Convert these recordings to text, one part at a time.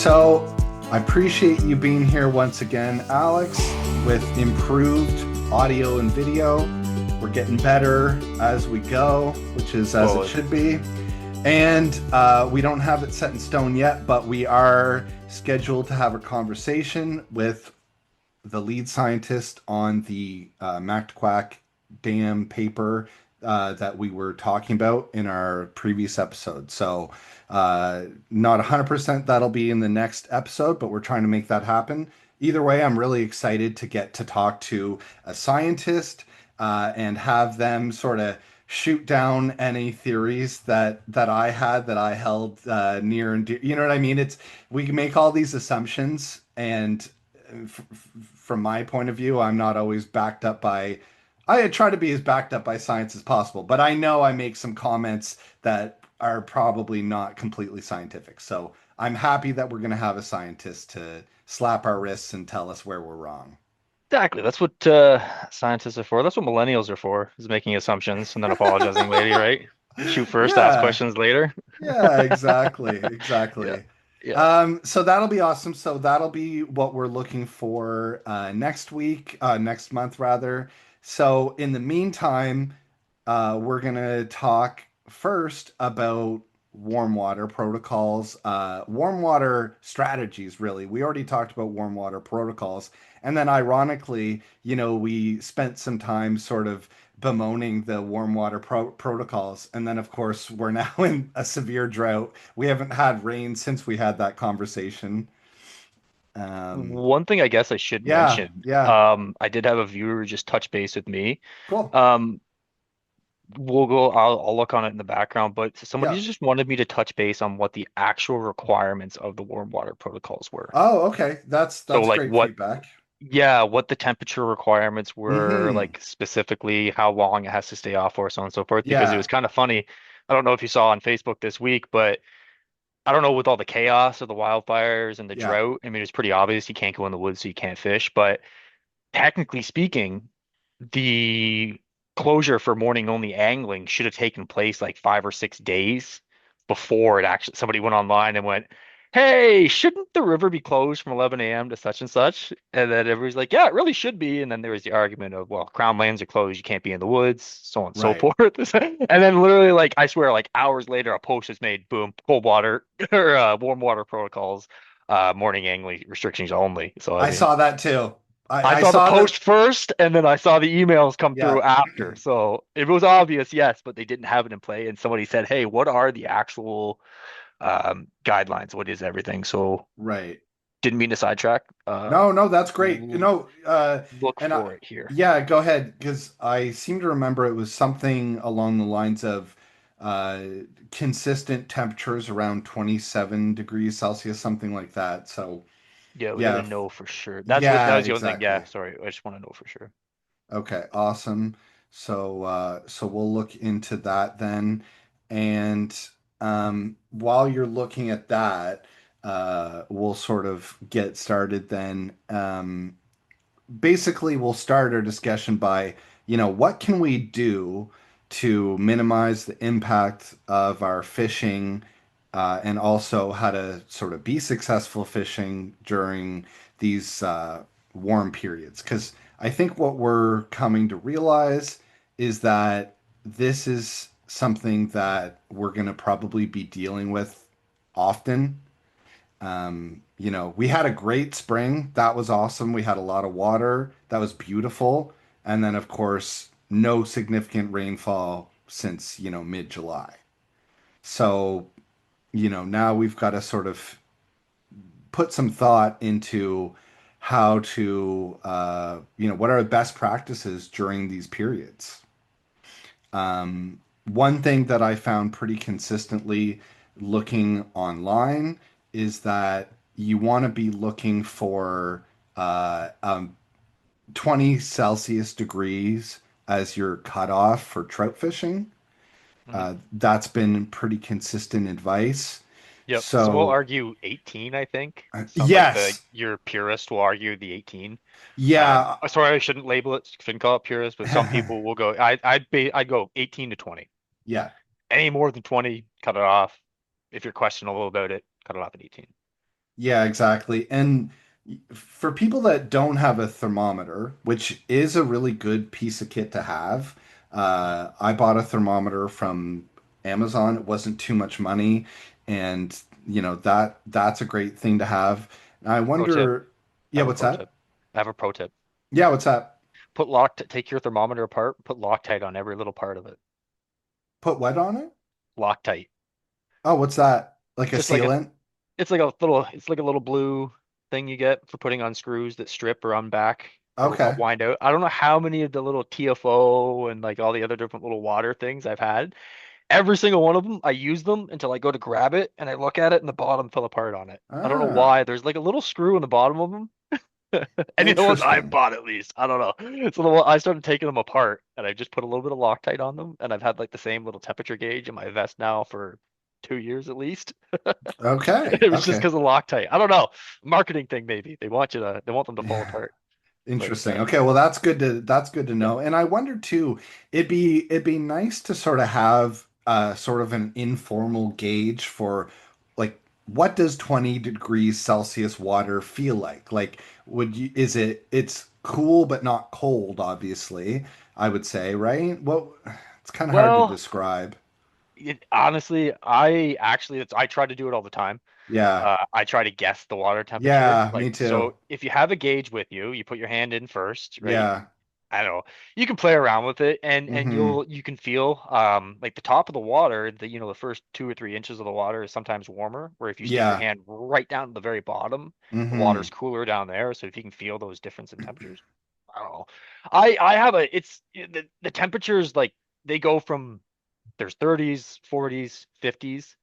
So I appreciate you being here once again, Alex, with improved audio and video. We're getting better as we go, which is as it Slowly. should be. And we don't have it set in stone yet, but we are scheduled to have a conversation with the lead scientist on the Mactaquac Dam paper that we were talking about in our previous episode. So, not 100% that'll be in the next episode, but we're trying to make that happen. Either way, I'm really excited to get to talk to a scientist and have them sort of shoot down any theories that I had that I held near and dear. You know what I mean? It's we can make all these assumptions, and from my point of view, I'm not always backed up by. I try to be as backed up by science as possible, but I know I make some comments that are probably not completely scientific. So I'm happy that we're going to have a scientist to slap our wrists and tell us where we're wrong. Exactly. That's what scientists are for. That's what millennials are for, is making assumptions and then apologizing later, right? Shoot first, ask Yeah, questions later. yeah, exactly, Yeah. exactly. Yeah. So that'll be awesome. So that'll be what we're looking for next week, next month rather. So in the meantime, we're gonna talk first about warm water protocols, warm water strategies, really. We already talked about warm water protocols. And then ironically, we spent some time sort of bemoaning the warm water protocols. And then, of course, we're now in a severe drought. We haven't had rain since we had that conversation. Um, One thing I guess I should yeah, mention, yeah, I did have a viewer just touch base with me. cool. Um, I'll look on it in the background, but Yeah. somebody just wanted me to touch base on what the actual requirements of the warm water protocols were. Oh, okay. That's So that's like great what feedback. Yeah, what the temperature requirements were, Mm-hmm. like specifically how long it has to stay off for, so on and so forth. Because it was Yeah, kind of funny. I don't know if you saw on Facebook this week, but I don't know with all the chaos of the wildfires and the yeah, drought. I mean, it's pretty obvious you can't go in the woods, so you can't fish. But technically speaking, the closure for morning only angling should have taken place like 5 or 6 days before it actually somebody went online and went, "Hey, shouldn't the river be closed from 11 a.m. to such and such?" And then everybody's like, "Yeah, it really should be." And then there was the argument of, well, crown lands are closed, you can't be in the woods, so on and so right. forth. And then literally, like, I swear, like hours later, a post is made, boom, cold water or warm water protocols, morning angling restrictions only. So I I mean. saw that too. I I saw the saw that. post first, and then I saw the emails come Yeah, through after. So it was obvious, yes, but they didn't have it in play. And somebody said, "Hey, what are the actual guidelines? What is everything?" So right. didn't mean to sidetrack. No, no, that's great. L- Look And for it here. yeah, go ahead, because I seem to remember it was something along the lines of uh, consistent temperatures around 27 degrees Celsius, something like that. So Yeah, we got yeah, to know for sure. That yeah, was the only thing. Yeah, exactly. sorry, I just want to know for sure. Okay, awesome. So we'll look into that then. And while you're looking at that, we'll sort of get started then. Basically, we'll start our discussion by, what can we do to minimize the impact of our fishing, and also how to sort of be successful fishing during these warm periods. Because I think what we're coming to realize is that this is something that we're going to probably be dealing with often. We had a great spring. That was awesome. We had a lot of water. That was beautiful. And then, of course, no significant rainfall since, mid-July. So, now we've got to sort of put some thought into how to, what are the best practices during these periods. One thing that I found pretty consistently looking online is that you want to be looking for 20 Celsius degrees as your cutoff for trout fishing. Mhm. That's been pretty consistent advice. Yep. So we'll So, argue 18, I think. Some like yes, your purist will argue the 18. yeah, Sorry, I shouldn't label it, shouldn't call it purist, but some people will go. I'd go 18 to 20. yeah. Any more than 20, cut it off. If you're questionable about it, cut it off at 18. Yeah, exactly. And for people that don't have a thermometer, which is a really good piece of kit to have, I bought a thermometer from Amazon. It wasn't too much money, and that's a great thing to have. I Pro tip. wonder, I yeah, have a what's pro that? tip. I have a pro tip. Yeah, what's that? Take your thermometer apart, put Loctite on every little part of it. Put what on it? Loctite. Oh, what's that? Like It's a just like sealant? it's like a little blue thing you get for putting on screws that strip or unback or Okay. wind out. I don't know how many of the little TFO and like all the other different little water things I've had. Every single one of them, I use them until I go to grab it and I look at it and the bottom fell apart on it. I don't know Ah, why. There's like a little screw in the bottom of them. Any of the ones I've interesting. bought at least. I don't know. So I started taking them apart and I just put a little bit of Loctite on them and I've had like the same little temperature gauge in my vest now for 2 years at least. Okay. It was just Okay. because of Loctite. I don't know. Marketing thing maybe. They want them to fall Yeah. apart. But Interesting. Okay, well that's good to yeah. know. And I wonder too, it'd be nice to sort of have sort of an informal gauge for like what does 20 degrees Celsius water feel like? Like would you is it's cool but not cold, obviously, I would say, right? Well, it's kind of hard to Well, describe. honestly, I try to do it all the time. Yeah. I try to guess the water temperature. Yeah, me Like, too. so if you have a gauge with you, you put your hand in first, right? Yeah. I don't know. You can play around with it and Mm-hmm. you can feel like the top of the water, the first 2 or 3 inches of the water is sometimes warmer, where if you stick your Yeah. hand right down to the very bottom, the Mm-hmm. water's cooler down there. So if you can feel those difference in temperatures, I don't know. I have a it's the temperatures like they go from there's 30s, 40s, 50s.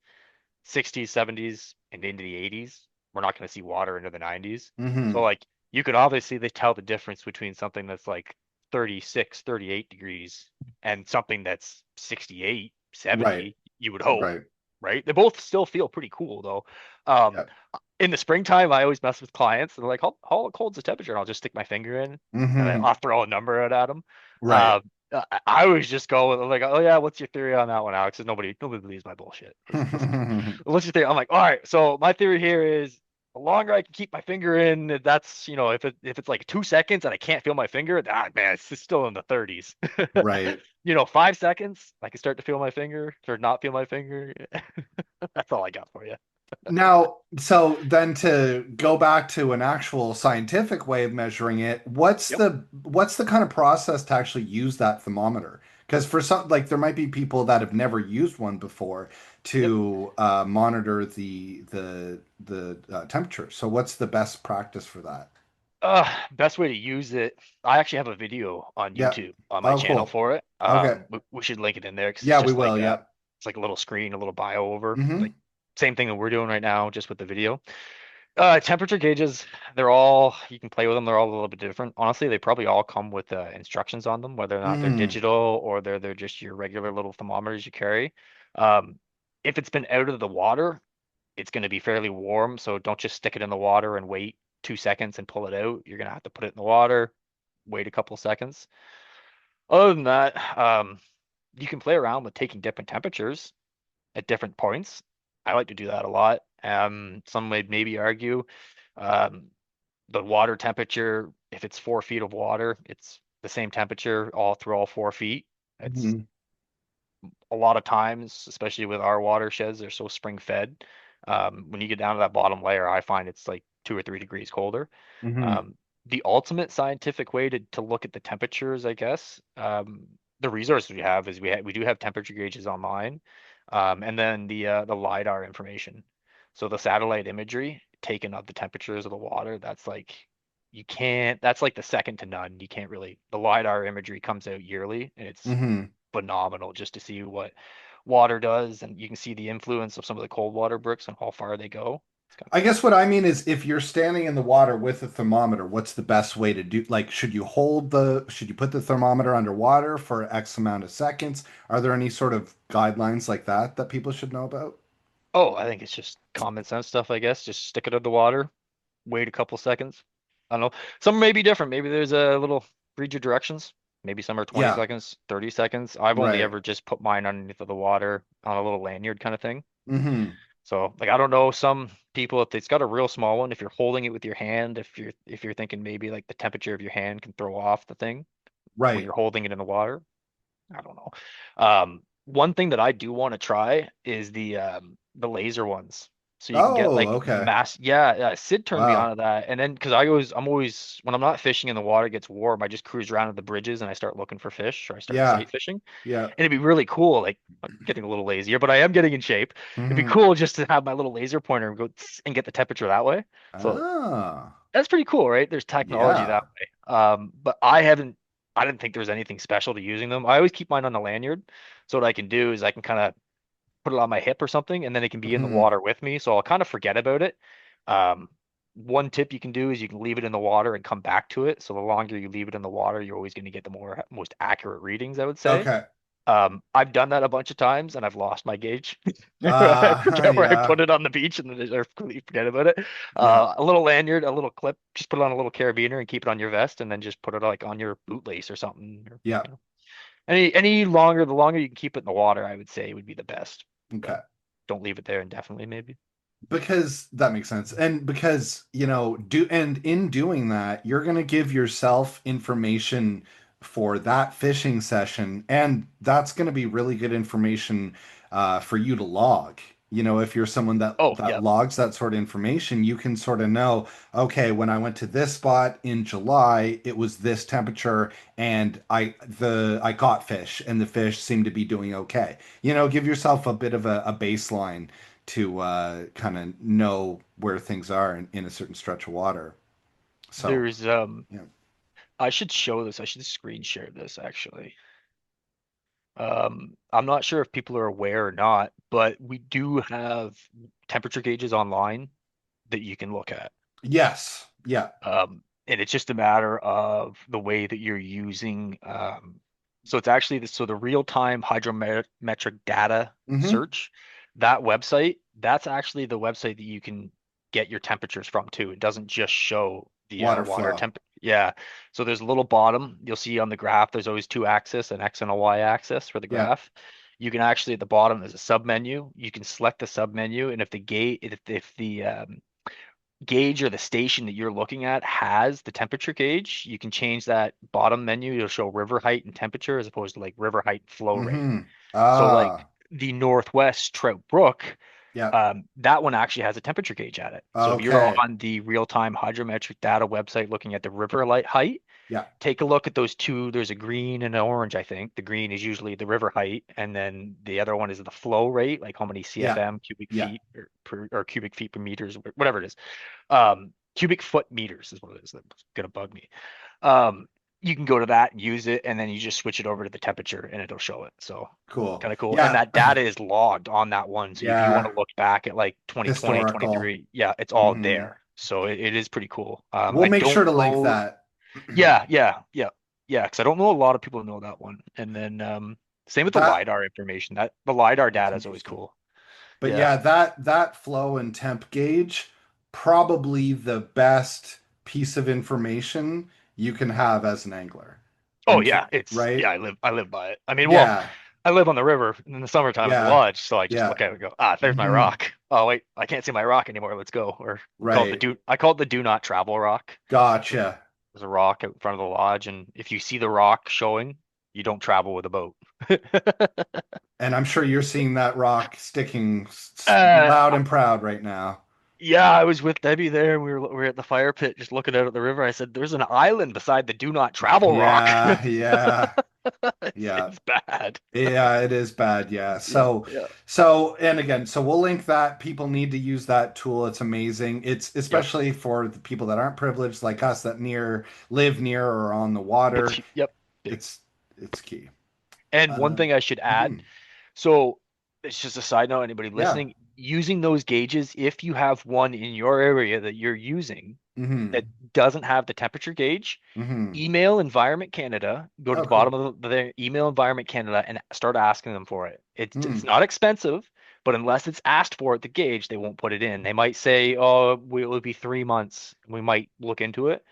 60s, 70s, and into the 80s. We're not going to see water into the 90s. So Mm-hmm. like you could obviously they tell the difference between something that's like 36, 38 degrees and something that's 68, Right. 70, you would hope, Right. right? They both still feel pretty cool though. Um Yeah. in the springtime, I always mess with clients. And they're like, how cold's the temperature? And I'll just stick my finger in and Mm-hmm. I'll throw a number out at them. Right. Um, I always just go with like, oh yeah, what's your theory on that one, Alex? 'Cause nobody believes my bullshit. What's your theory? I'm like, all right. So my theory here is the longer I can keep my finger in, that's if it's like 2 seconds and I can't feel my finger, man, it's still in the 30s. Right. 5 seconds, I can start to feel my finger or not feel my finger. That's all I got for you. Now, so then to go back to an actual scientific way of measuring it, what's Yep. the kind of process to actually use that thermometer? Because for some, like there might be people that have never used one before Yep. to monitor the temperature. So what's the best practice for that? Best way to use it. I actually have a video on Yeah. YouTube on my Oh, channel cool. for it. Okay. We should link it in there because Yeah, we will. Yep. it's like a little screen, a little bio over, Mm-hmm. like same thing that we're doing right now, just with the video. Temperature gauges, you can play with them. They're all a little bit different. Honestly, they probably all come with instructions on them, whether or not they're Mm-hmm. digital or they're just your regular little thermometers you carry. Um, if it's been out of the water, it's going to be fairly warm, so don't just stick it in the water and wait 2 seconds and pull it out. You're going to have to put it in the water, wait a couple seconds. Other than that, you can play around with taking different temperatures at different points. I like to do that a lot. Some would maybe argue um, the water temperature, if it's 4 feet of water, it's the same temperature all through all 4 feet. It's Mm-hmm. a lot of times, especially with our watersheds, they're so spring fed. When you get down to that bottom layer, I find it's like 2 or 3 degrees colder. Mm-hmm. Um, the ultimate scientific way to look at the temperatures, I guess, the resource we have is we do have temperature gauges online, and then the lidar information. So the satellite imagery taken of the temperatures of the water, that's like you can't. That's like the second to none. You can't really. The lidar imagery comes out yearly, and it's Mm-hmm. phenomenal just to see what water does, and you can see the influence of some of the cold water bricks and how far they go. It's kind of I cool. guess what I mean is if you're standing in the water with a thermometer, what's the best way to do? Like, should you put the thermometer underwater for X amount of seconds? Are there any sort of guidelines like that that people should know about? Oh, I think it's just common sense stuff, I guess. Just stick it in the water, wait a couple seconds. I don't know. Some may be different. Maybe there's a little read your directions. Maybe some are 20 Yeah, seconds, 30 seconds. I've only right. ever just put mine underneath of the water on a little lanyard kind of thing. Mm-hmm. So like I don't know, some people if it's got a real small one, if you're holding it with your hand, if you're thinking maybe like the temperature of your hand can throw off the thing when Right. you're holding it in the water. I don't know. One thing that I do want to try is the laser ones. So you can get Oh, like okay. Sid turned me on Wow. to that. And then because I'm always when I'm not fishing and the water gets warm, I just cruise around to the bridges and I start looking for fish or I start Yeah. sight fishing. Yeah. And it'd be really cool, like I'm getting a little lazier, but I am getting in shape. It'd be Hmm. cool just to have my little laser pointer and go tss and get the temperature that way. So Ah. that's pretty cool, right? There's technology Yeah. that way. But I didn't think there was anything special to using them. I always keep mine on the lanyard. So what I can do is I can kind of put it on my hip or something, and then it can be in the Hmm. water with me. So I'll kind of forget about it. Um, One tip you can do is you can leave it in the water and come back to it. So the longer you leave it in the water, you're always going to get the most accurate readings, I would say. Okay. I've done that a bunch of times and I've lost my gauge. I forget where I Yeah. put it on the beach and then I completely forget about it. Yeah. A little lanyard, a little clip, just put it on a little carabiner and keep it on your vest and then just put it like on your bootlace or something. Or, Yeah. you know, any longer, the longer you can keep it in the water, I would say would be the best. But Okay. don't leave it there indefinitely, maybe. Because that makes sense. And because, do and in doing that, you're going to give yourself information for that fishing session. And that's going to be really good information for you to log. If you're someone that Oh, that yeah. logs that sort of information, you can sort of know, okay, when I went to this spot in July, it was this temperature and I caught fish and the fish seemed to be doing okay. Give yourself a bit of a baseline to kind of know where things are in a certain stretch of water. So, There's yeah. I should show this. I should screen share this actually. I'm not sure if people are aware or not, but we do have temperature gauges online that you can look at. Yes. Yeah. And it's just a matter of the way that you're using. So it's actually so the real-time hydrometric data Hmm. search, that website, that's actually the website that you can get your temperatures from too. It doesn't just show the Water water flow. temp. Yeah. So there's a little bottom. You'll see on the graph, there's always two axes, an X and a Y axis for the Yeah. graph. You can actually at the bottom, there's a sub menu. You can select the sub menu, and if the gate, if the gauge or the station that you're looking at has the temperature gauge, you can change that bottom menu. It'll show river height and temperature as opposed to like river height flow rate. Hmm. So like Ah. the Northwest Trout Brook, Yeah. that one actually has a temperature gauge at it. So if you're Okay. on the real-time hydrometric data website looking at the river light height, Yeah. take a look at those two. There's a green and an orange, I think. The green is usually the river height, and then the other one is the flow rate, like how many Yeah. CFM cubic Yeah. feet or cubic feet per meters, whatever it is. Cubic foot meters is what it is. That's gonna bug me. Um, you can go to that, use it, and then you just switch it over to the temperature, and it'll show it. So Cool. kind of cool. And Yeah. that data is logged on that one. So if you want Yeah. to look back at like 2020, Historical. 23, yeah, it's all Hmm. there. So it is pretty cool. We'll I make don't sure to link know. that. Yeah, because I don't know a lot of people know that one. And then same with the That lidar information. That the lidar that's data is always interesting. cool. But Yeah. yeah, that flow and temp gauge, probably the best piece of information you can have as an angler. Oh And yeah, it's right? I live by it. I mean, well, Yeah, I live on the river in the summertime at the yeah, lodge, so I just yeah. look at it and go, ah, there's my Hmm. rock. Oh wait, I can't see my rock anymore. Let's go. Or we call it Right. I call it the do not travel rock. So Gotcha. there's a rock out in front of the lodge, and if you see the rock showing, you don't travel with a boat. And I'm sure you're seeing that rock sticking Uh, loud and proud right now. yeah, I was with Debbie there, and we were at the fire pit just looking out at the river. I said, "There's an island beside the do not travel rock." Yeah, yeah, yeah. It's bad. Yeah, it is bad. Yeah. Yeah, So, yeah, and again, so we'll link that. People need to use that tool. It's amazing. It's yep. especially for the people that aren't privileged like us that live near or on the water. Yep. Big. It's it's key. And one Uh, thing I should add, mhm. so it's just a side note, anybody Yeah. listening, using those gauges, if you have one in your area that you're using that Hmm. doesn't have the temperature gauge, Hmm. email Environment Canada, go to Oh, the bottom cool. of the email Environment Canada and start asking them for it. It's Hmm. not expensive, but unless it's asked for at the gauge, they won't put it in. They might say, "Oh, it will be 3 months." We might look into it,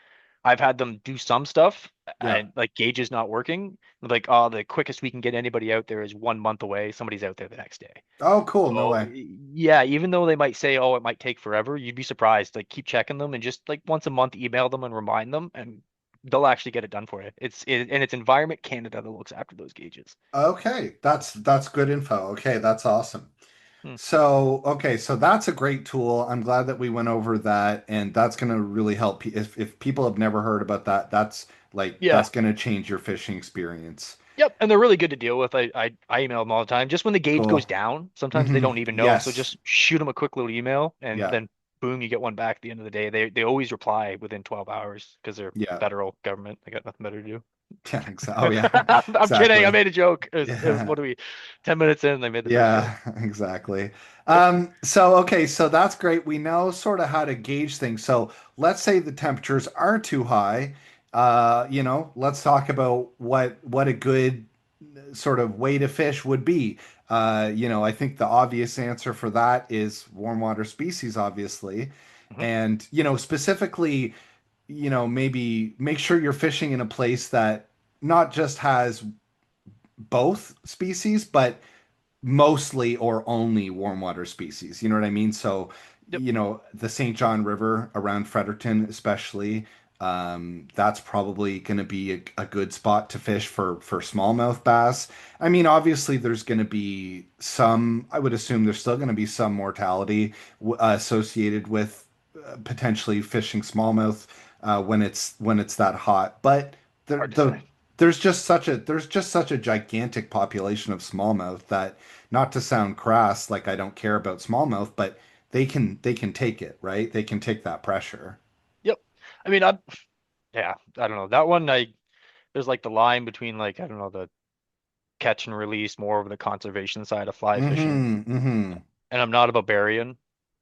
I've had them do some stuff Yeah. and like gauges not working. Like, oh, the quickest we can get anybody out there is 1 month away. Somebody's out there the next day. Oh, cool. No So way. yeah, even though they might say, oh, it might take forever, you'd be surprised. Like keep checking them and just like once a month email them and remind them and they'll actually get it done for you. And it's Environment Canada that looks after those gauges. Okay, that's good info. Okay, that's awesome. Hmm. So, okay, so that's a great tool. I'm glad that we went over that, and that's going to really help. If people have never heard about that, that's like Yeah. that's going to change your fishing experience. Yep, and they're really good to deal with. I email them all the time. Just when the gauge Cool. goes down, sometimes they don't even know. So Yes. just shoot them a quick little email, and Yeah. then boom, you get one back at the end of the day. They always reply within 12 hours because they're Yeah. federal government. They got nothing better to do. Yeah. Oh, yeah. I'm kidding. I Exactly. made a joke. It was Yeah. what are we? 10 minutes in, they made the first joke. Yeah, exactly. Yep. So okay, so that's great. We know sort of how to gauge things. So let's say the temperatures are too high. Let's talk about what a good sort of way to fish would be. I think the obvious answer for that is warm water species, obviously. Mhm. And, specifically, maybe make sure you're fishing in a place that not just has both species, but mostly or only warm water species. You know what I mean? So, Yep. the St. John River around Fredericton, especially, that's probably going to be a good spot to fish for smallmouth bass. I mean, obviously, there's going to be some. I would assume there's still going to be some mortality associated with potentially fishing smallmouth when it's that hot, but the Hard to say. the there's just such a gigantic population of smallmouth that, not to sound crass, like I don't care about smallmouth, but they can take it, right? They can take that pressure. Yep. I mean, yeah, I don't know. That one, there's like the line between like, I don't know, the catch and release, more of the conservation side of fly fishing. Mm-hmm. Mm-hmm. And I'm not a barbarian,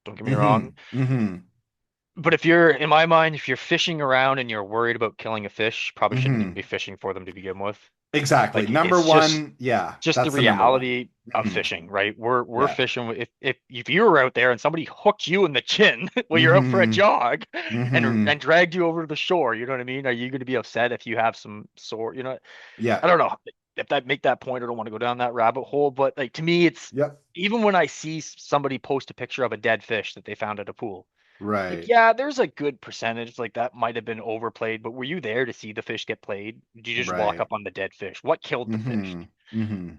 don't get me wrong. Mm-hmm. Mm-hmm. But if you're, in my mind, if you're fishing around and you're worried about killing a fish, probably shouldn't even Mm-hmm. be fishing for them to begin with. Exactly. Like Number it's just one, yeah, just the that's the number one. reality of Mm-hmm. fishing, right? We're Yeah. fishing if you were out there and somebody hooked you in the chin when you're out for a Mm-hmm. jog Mm-hmm. and dragged you over to the shore, you know what I mean? Are you going to be upset if you have some sore, Yeah. I don't know if that make that point. I don't want to go down that rabbit hole, but like to me, it's Yep. even when I see somebody post a picture of a dead fish that they found at a pool, like Right. yeah, there's a good percentage like that might have been overplayed, but were you there to see the fish get played? Did you just walk Right. up on the dead fish? What killed the fish? Mm-hmm. Mm-hmm.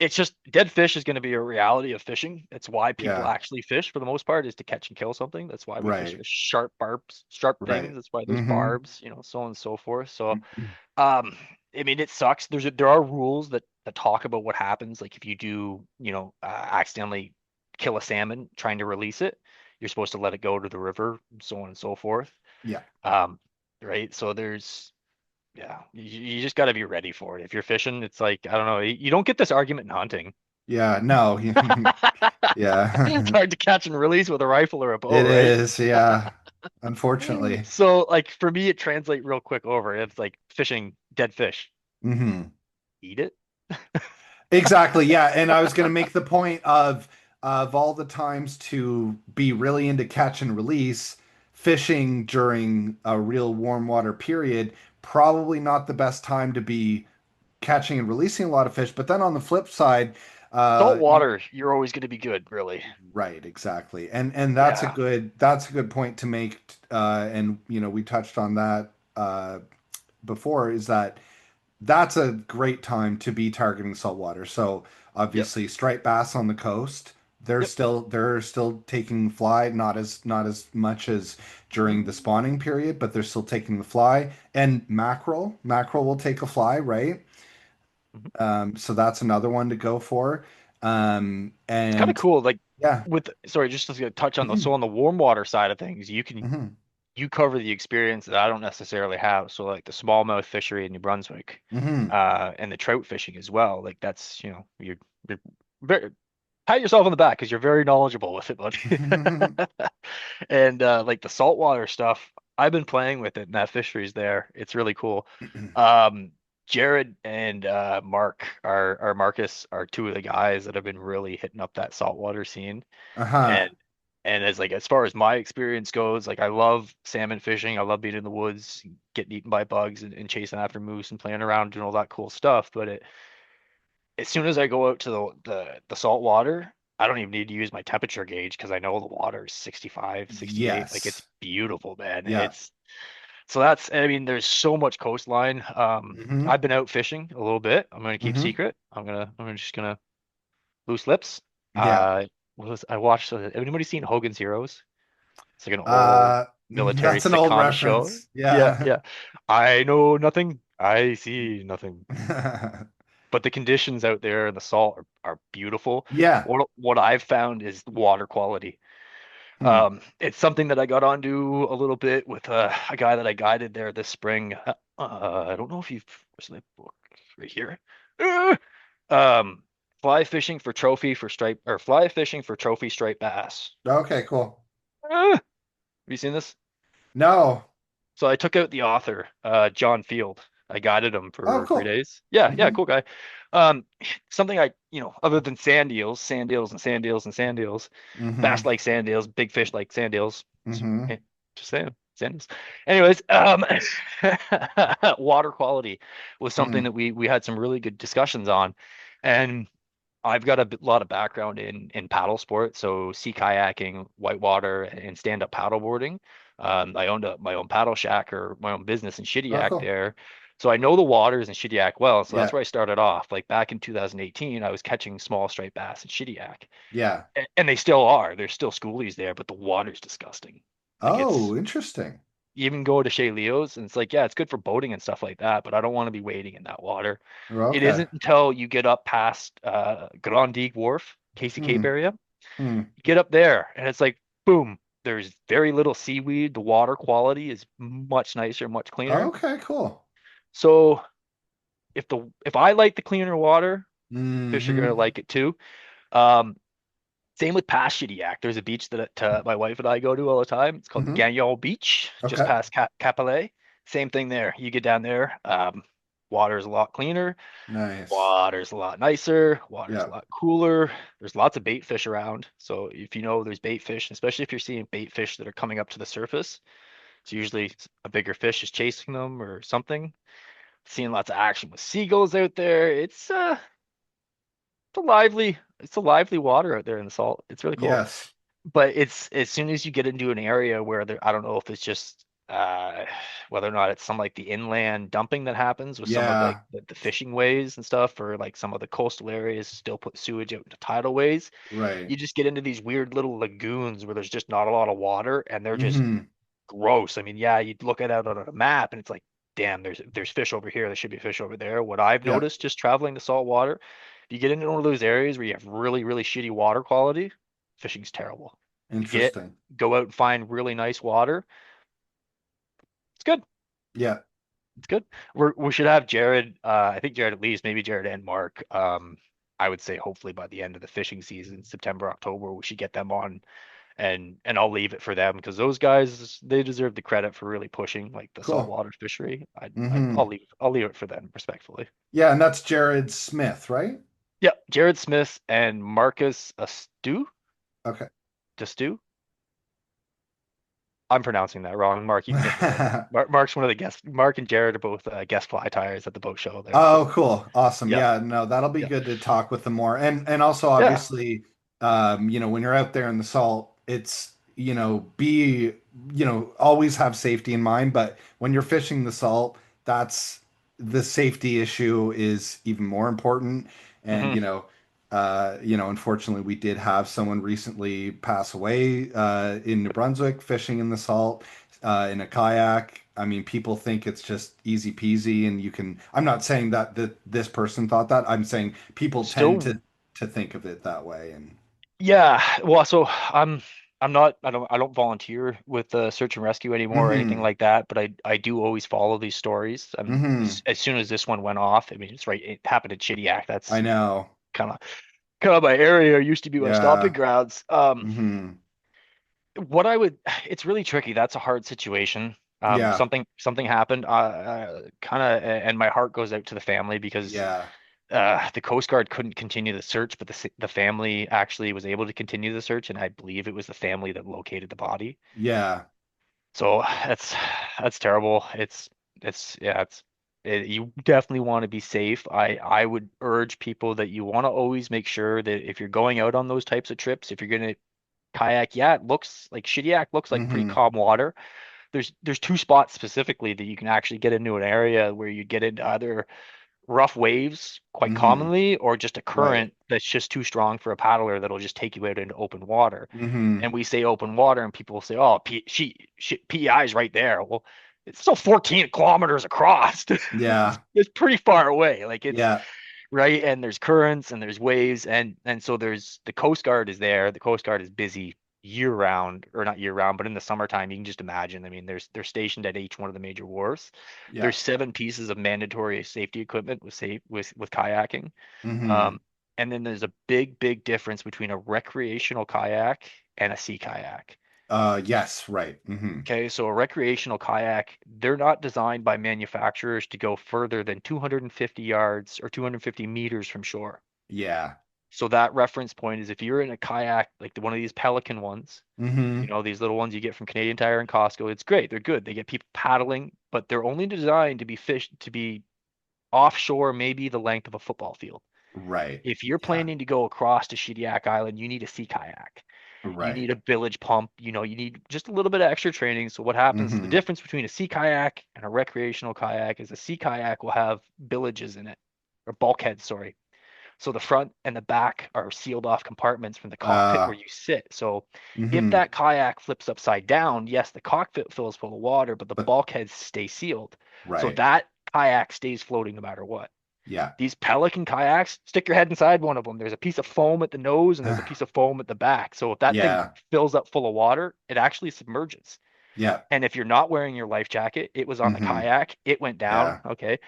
It's just dead fish is going to be a reality of fishing. It's why people Yeah. actually fish for the most part is to catch and kill something. That's why we fish Right. for sharp barbs, sharp Right. things. That's why there's Mm-hmm. barbs, so on and so forth. So um, I mean, it sucks. There are rules that talk about what happens. Like if you do, accidentally kill a salmon trying to release it, you're supposed to let it go to the river, so on and so forth. Yeah. Um, right. So yeah, you just got to be ready for it. If you're fishing, it's like, I don't know, you don't get this argument in hunting. Yeah. No. It's Yeah. hard to catch and release with a rifle or a bow, It right? is. Yeah. Unfortunately. So like for me, it translates real quick over. It's like fishing dead fish. Hmm. Eat it. Exactly. Yeah. And I was going to make the point of all the times to be really into catch and release, fishing during a real warm water period, probably not the best time to be catching and releasing a lot of fish. But then on the flip side, Salt you water, you're always going to be good, really. right, exactly. And Yeah. that's a good point to make. And we touched on that before, is that that's a great time to be targeting saltwater. So Yep. obviously striped bass on the coast, Yep. they're still taking fly, not as much as during the Mm, spawning period, but they're still taking the fly. And mackerel will take a fly, right? mhm. So that's another one to go for. It's kind of And cool. Like yeah. sorry, just to touch on the, Hmm. so on the warm water side of things, Hmm. you cover the experience that I don't necessarily have. So like the smallmouth fishery in New Brunswick, Hmm. and the trout fishing as well. Like that's, you're very, pat yourself on the back because you're very knowledgeable with it, buddy. And like the saltwater stuff, I've been playing with it, and that fishery's there. It's really cool. Um, Jared and Marcus are two of the guys that have been really hitting up that saltwater scene. And Uh-huh. And as far as my experience goes, like I love salmon fishing. I love being in the woods, getting eaten by bugs and chasing after moose and playing around doing all that cool stuff. But as soon as I go out to the salt water, I don't even need to use my temperature gauge because I know the water is 65, 68. Like it's Yes. beautiful, man. Yeah. It's so that's I mean, there's so much coastline. Mm-hmm. I've been out fishing a little bit. I'm gonna keep Mm-hmm. secret. I'm just gonna loose lips. Yeah. I watched anybody seen Hogan's Heroes? It's like an old military That's an old sitcom show. reference. Yeah, Yeah. yeah. I know nothing. I see nothing. But the conditions out there and the salt are beautiful. Yeah. What I've found is the water quality. Hmm. It's something that I got onto a little bit with a guy that I guided there this spring. I don't know if you've where's my book right here. Uh, um, fly fishing for trophy for stripe or fly fishing for trophy striped bass. Okay, cool. Have you seen this? No. So I took out the author, John Field. I guided him Oh, for three cool. days. Yeah, yeah, Mm-hmm. cool guy. Something other than sand eels and sand eels and sand eels, Mm-hmm. bass like sand eels, big fish like sand eels. Mm-hmm. Eh, Just saying, sand eels. Anyways, water quality was something Hmm. that we had some really good discussions on, and I've got a lot of background in paddle sports, so sea kayaking, whitewater, and stand-up paddleboarding. I owned my own paddle shack or my own business in Oh, Shediac cool. there. So I know the waters in Shediac well. So that's Yeah. where I started off. Like back in 2018, I was catching small striped bass in Shediac. Yeah. And they still are. There's still schoolies there, but the water's disgusting. Like Oh, interesting. you even go to Shea Leo's and it's like, yeah, it's good for boating and stuff like that, but I don't want to be wading in that water. It Okay. isn't until you get up past Grand Digue Wharf, Casey Cape Hmm. area. Hmm. You get up there and it's like, boom, there's very little seaweed. The water quality is much nicer, much cleaner. Okay, cool. So if I like the cleaner water, fish are gonna Mm-hmm. like it too. Um, Same with past Shediac. There's a beach that my wife and I go to all the time. It's called Mm-hmm. Gagnon Beach, just Okay. past Capelé. Same thing there. You get down there, water's a lot cleaner, Nice. water's a lot nicer, water's a Yeah. lot cooler. There's lots of bait fish around. So if you know there's bait fish, especially if you're seeing bait fish that are coming up to the surface, it's usually a bigger fish is chasing them or something. Seeing lots of action with seagulls out there. It's a lively water out there in the salt. It's really cool. Yes. But it's as soon as you get into an area where there, I don't know if it's just whether or not it's some like the inland dumping that happens with some of like Yeah. the fishing ways and stuff, or like some of the coastal areas still put sewage out into tidal ways. Right. You just get into these weird little lagoons where there's just not a lot of water and they're just Mm-hmm. gross. I mean, yeah, you'd look at it on a map and it's like, damn, there's fish over here. There should be fish over there. What I've Yeah. noticed just traveling to salt water, if you get into one of those areas where you have really, really shitty water quality, fishing's terrible. If you Interesting. go out and find really nice water, it's good. Yeah. It's good. We should have Jared. I think Jared at least, maybe Jared and Mark. I would say hopefully by the end of the fishing season, September, October, we should get them on and I'll leave it for them because those guys they deserve the credit for really pushing like the Cool. saltwater fishery. Mm-hmm. I'll leave it for them respectfully. Yeah, and that's Jared Smith, right? Yeah, Jared Smith and Marcus Okay. Astu. I'm pronouncing that wrong. Mark, you can get the Mark's one of the guests. Mark and Jared are both guest fly tires at the boat show there. Oh, So cool. Awesome. yeah, Yeah, no, that'll be yeah, good to talk with them more. And also yeah. obviously, when you're out there in the salt, it's, be, always have safety in mind, but when you're fishing the salt, that's the safety issue is even more important. And, Hmm. unfortunately we did have someone recently pass away in New Brunswick fishing in the salt in a kayak. I mean, people think it's just easy peasy, and you can. I'm not saying that this person thought that. I'm saying people tend Still, to think of it that way. And yeah. Well, so I'm not I don't volunteer with search and rescue anymore or anything hmm like that, but I do always follow these stories. hmm As soon as this one went off, I mean, it's right. It happened in Shediac. I That's know. kind of kind of my area. Used to be my stomping Yeah. grounds. hmm What I would, it's really tricky. That's a hard situation. Yeah. Something happened. Kind of, and my heart goes out to the family because Yeah. the Coast Guard couldn't continue the search, but the family actually was able to continue the search, and I believe it was the family that located the body. Yeah. So that's terrible. It's yeah, you definitely want to be safe. I would urge people that you want to always make sure that if you're going out on those types of trips, if you're gonna kayak, yeah, it looks like Shediac looks like pretty Mm-hmm. calm water. There's two spots specifically that you can actually get into an area where you get into either rough waves quite Mm-hmm. commonly, or just a Right. current that's just too strong for a paddler that'll just take you out into open water. Mm-hmm. And we say open water, and people say, "Oh, PEI is right there." Well, it's still 14 kilometers across. Yeah. It's pretty far away. Like it's Yeah. right, and there's currents and there's waves, and so there's the Coast Guard is there. The Coast Guard is busy year round, or not year round, but in the summertime, you can just imagine. I mean, they're stationed at each one of the major wharfs. Yeah. There's 7 pieces of mandatory safety equipment with kayaking. Mm-hmm. Um, and then there's a big difference between a recreational kayak and a sea kayak. Yes, right. Mm-hmm. Okay, so a recreational kayak, they're not designed by manufacturers to go further than 250 yards or 250 meters from shore. Yeah. So that reference point is if you're in a kayak, like one of these Pelican ones, Mm-hmm. these little ones you get from Canadian Tire and Costco, it's great. They're good. They get people paddling, but they're only designed to be fished to be offshore, maybe the length of a football field. Right. If you're Yeah. planning to go across to Shediac Island, you need a sea kayak. You Right. need a bilge pump. You need just a little bit of extra training. So what happens is the Mm-hmm. difference between a sea kayak and a recreational kayak is a sea kayak will have billages in it, or bulkheads, sorry. So the front and the back are sealed off compartments from the cockpit Uh, where you sit. So if mm-hmm. that kayak flips upside down, yes, the cockpit fills full of water, but the But bulkheads stay sealed. So right. that kayak stays floating no matter what. Yeah. These Pelican kayaks, stick your head inside one of them. There's a piece of foam at the nose and there's a piece of foam at the back. So if that thing Yeah. fills up full of water, it actually submerges. Yeah. And if you're not wearing your life jacket, it was on the Mm-hmm. kayak, it went down. Yeah. Okay.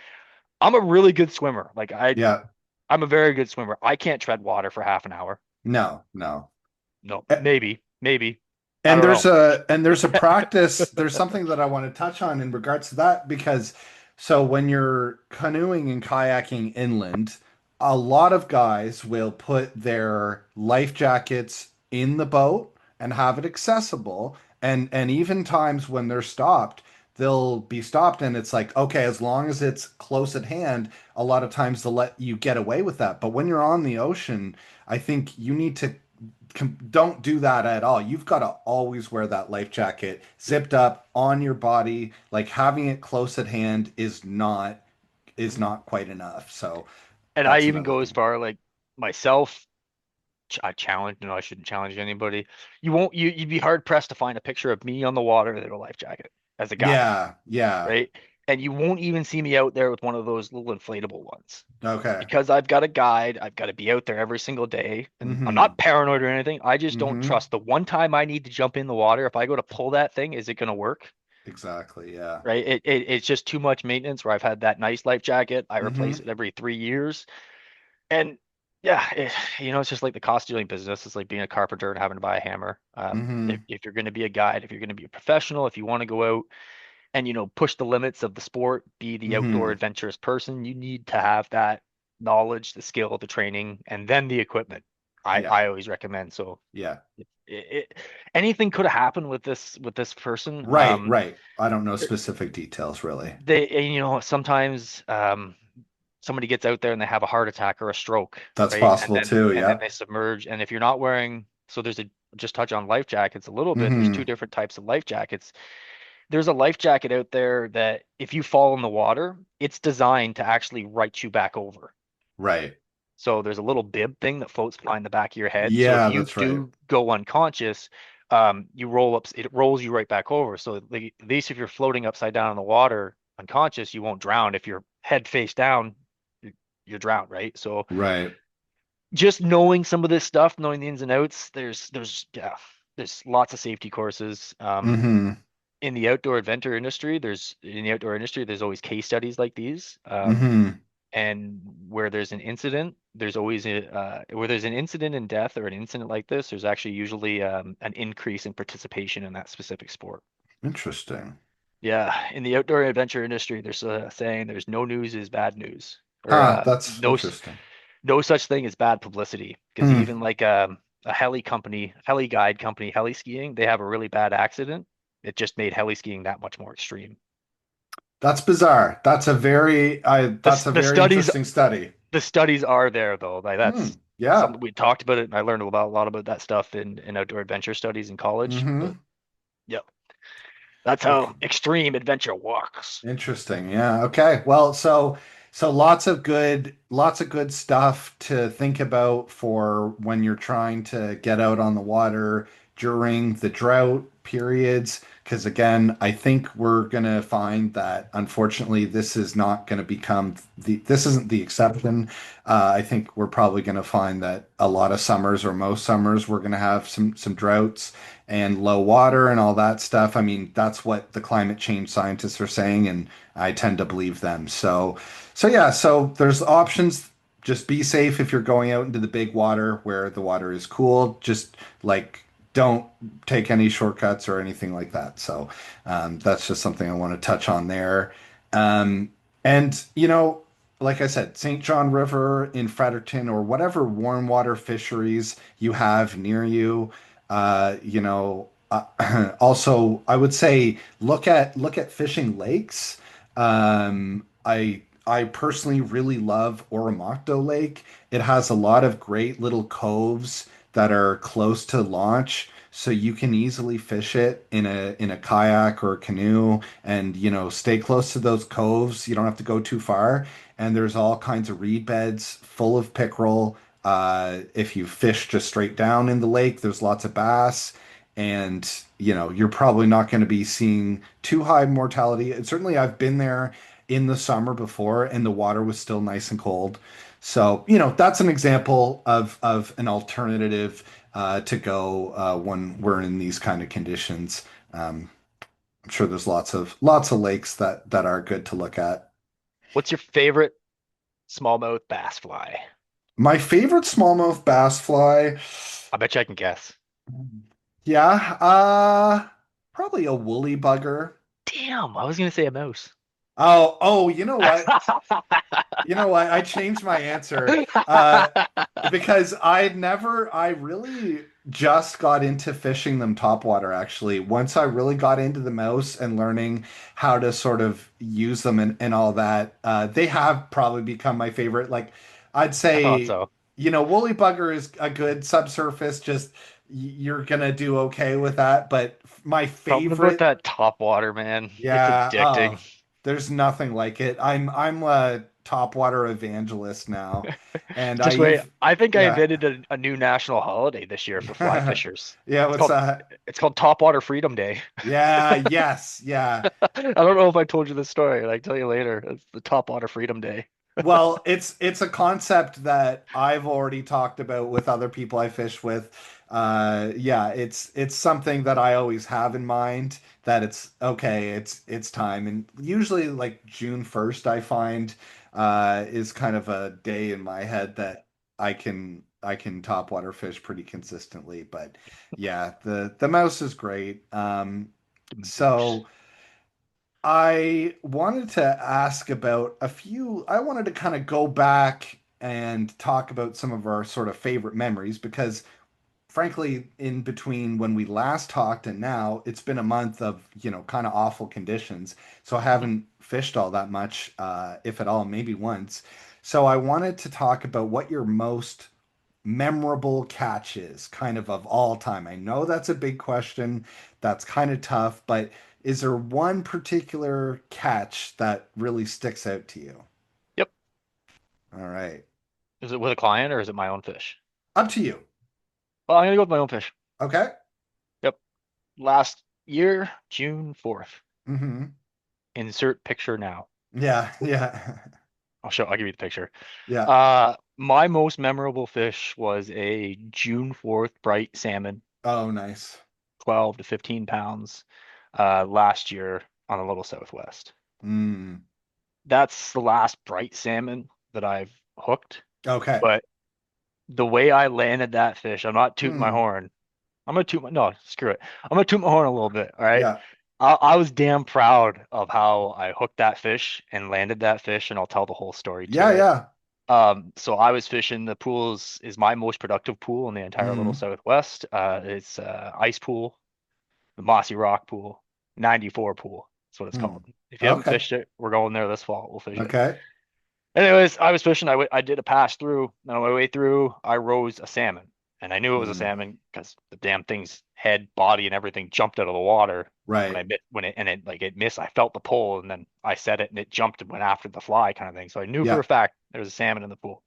I'm a really good swimmer. Yeah. I'm a very good swimmer. I can't tread water for half an hour. No, no. No, maybe. I And don't there's know. a practice, there's something that I want to touch on in regards to that because so when you're canoeing and kayaking inland, a lot of guys will put their life jackets in the boat and have it accessible. And even times when they're stopped, they'll be stopped and it's like, okay, as long as it's close at hand, a lot of times they'll let you get away with that. But when you're on the ocean, I think you need to don't do that at all. You've got to always wear that life jacket zipped up on your body. Like having it close at hand is not quite enough. So And I that's even another go as thing. far like myself, I challenge, no, I shouldn't challenge anybody. You'd be hard pressed to find a picture of me on the water without a life jacket as a guy, Yeah, yeah. right? And you won't even see me out there with one of those little inflatable ones. Okay. Because I've got a guide, I've got to be out there every single day. And I'm Mm-hmm. not paranoid or anything. I just don't Mm-hmm. trust the one time I need to jump in the water. If I go to pull that thing, is it going to work? Exactly. Yeah. Right? It's just too much maintenance where I've had that nice life jacket. I Mm-hmm. replace it every 3 years. And yeah, it's just like the cost of doing business. It's like being a carpenter and having to buy a hammer. Mm-hmm. If you're going to be a guide, if you're going to be a professional, if you want to go out and push the limits of the sport, be the outdoor Mm-hmm. adventurous person, you need to have that knowledge, the skill, the training, and then the equipment. I Yeah. I always recommend. So Yeah. anything could have happened with this person. Right, right. I don't know specific details really. Sometimes somebody gets out there and they have a heart attack or a stroke, That's right? And possible then too. and then Yeah. they submerge. And if you're not wearing, so there's a just touch on life jackets a little bit. There's two Mm-hmm. different types of life jackets. There's a life jacket out there that if you fall in the water, it's designed to actually right you back over. Right. So there's a little bib thing that floats behind the back of your head. So if Yeah, you that's right. do go unconscious, you roll up, it rolls you right back over. So at least if you're floating upside down in the water unconscious, you won't drown. If you're head face down, you're, you're drowned, right? So Right. just knowing some of this stuff, knowing the ins and outs, there's lots of safety courses. Mm-hmm. In the outdoor industry, there's always case studies like these. Mm-hmm. And where there's an incident, where there's an incident in death or an incident like this, there's actually usually an increase in participation in that specific sport. Interesting. Yeah, in the outdoor adventure industry, there's a saying, there's no news is bad news. or Huh, that's interesting. no such thing as bad publicity. Because Hmm, even like a heli company, heli guide company, heli skiing, they have a really bad accident. It just made heli skiing that much more extreme. that's bizarre. That's a The very studies interesting study. the studies are there though. Like Hmm, that's yeah. something we talked about it, and I learned a lot about that stuff in outdoor adventure studies in college. But Mm-hmm. yeah, that's Okay. how extreme adventure works. Interesting. Yeah. Okay. Well, so lots of good stuff to think about for when you're trying to get out on the water during the drought periods. Because again, I think we're gonna find that unfortunately this is not gonna become this isn't the exception. I think we're probably gonna find that a lot of summers or most summers we're gonna have some droughts and low water and all that stuff. I mean, that's what the climate change scientists are saying, and I tend to believe them. So yeah, so there's options. Just be safe if you're going out into the big water where the water is cool. Just like don't take any shortcuts or anything like that. So that's just something I want to touch on there. Um, and like I said, St. John River in Fredericton or whatever warm water fisheries you have near you. Also, I would say look at fishing lakes. I personally really love Oromocto Lake. It has a lot of great little coves that are close to launch, so you can easily fish it in a kayak or a canoe, and stay close to those coves. You don't have to go too far, and there's all kinds of reed beds full of pickerel. If you fish just straight down in the lake, there's lots of bass, and you're probably not going to be seeing too high mortality. And certainly, I've been there in the summer before, and the water was still nice and cold. So that's an example of an alternative to go when we're in these kind of conditions. Um, I'm sure there's lots of lakes that are good to look at. What's your favorite smallmouth bass fly? My favorite smallmouth bass fly, I bet you I can guess. yeah, probably a woolly bugger. Damn, I was gonna say a mouse. Oh, you know what? You know what? I changed my answer because I really just got into fishing them topwater actually. Once I really got into the mouse and learning how to sort of use them and all that, they have probably become my favorite. Like, I'd I thought say, so. woolly bugger is a good subsurface, just you're gonna do okay with that. But my Something about favorite that top water, man. It's yeah, addicting. there's nothing like it. I'm a topwater evangelist now, and Just wait. I think I yeah. invented a new national holiday this year for fly fishers. Yeah, It's what's called that? it's called Topwater Freedom Day. Yeah, yes, yeah. I don't know if I told you this story. I'll tell you later. It's the Topwater Freedom Day. Well, it's a concept that I've already talked about with other people I fish with. Yeah, it's something that I always have in mind that it's okay, it's time. And usually like June 1st I find is kind of a day in my head that I can top water fish pretty consistently. But yeah, the mouse is great. The moose. So I wanted to ask about I wanted to kind of go back and talk about some of our sort of favorite memories because, frankly, in between when we last talked and now, it's been a month of, kind of awful conditions. So I haven't fished all that much, if at all, maybe once. So I wanted to talk about what your most memorable catches kind of all time? I know that's a big question. That's kind of tough, but is there one particular catch that really sticks out to you? Yep. All right. Is it with a client or is it my own fish? Up to you. Well, I'm gonna go with my own fish. Okay. Yep. Last year, June 4th. Mm-hmm. Insert picture now. Yeah, yeah. I'll give you the picture. Yeah. My most memorable fish was a June 4th bright salmon, Oh, nice. 12 to 15 pounds, last year on the Little Southwest. Mm. That's the last bright salmon that I've hooked, Okay. but the way I landed that fish, I'm not tooting my Mm. horn. No, screw it. I'm gonna toot my horn a little bit, all right? Yeah. I was damn proud of how I hooked that fish and landed that fish, and I'll tell the whole story Yeah, to it. yeah. So I was fishing the pools is my most productive pool in the entire little Mm, Southwest. It's ice pool, the Mossy Rock pool, 94 pool. That's what it's mm. called. If you haven't Okay. fished it, we're going there this fall. We'll fish it. Okay. Anyways, I was fishing. I did a pass through, and on my way through, I rose a salmon, and I knew it was a Mm, salmon because the damn thing's head, body, and everything jumped out of the water when right. I bit when it and it like it missed. I felt the pull, and then I set it, and it jumped and went after the fly, kind of thing. So I knew for Yeah. a fact there was a salmon in the pool.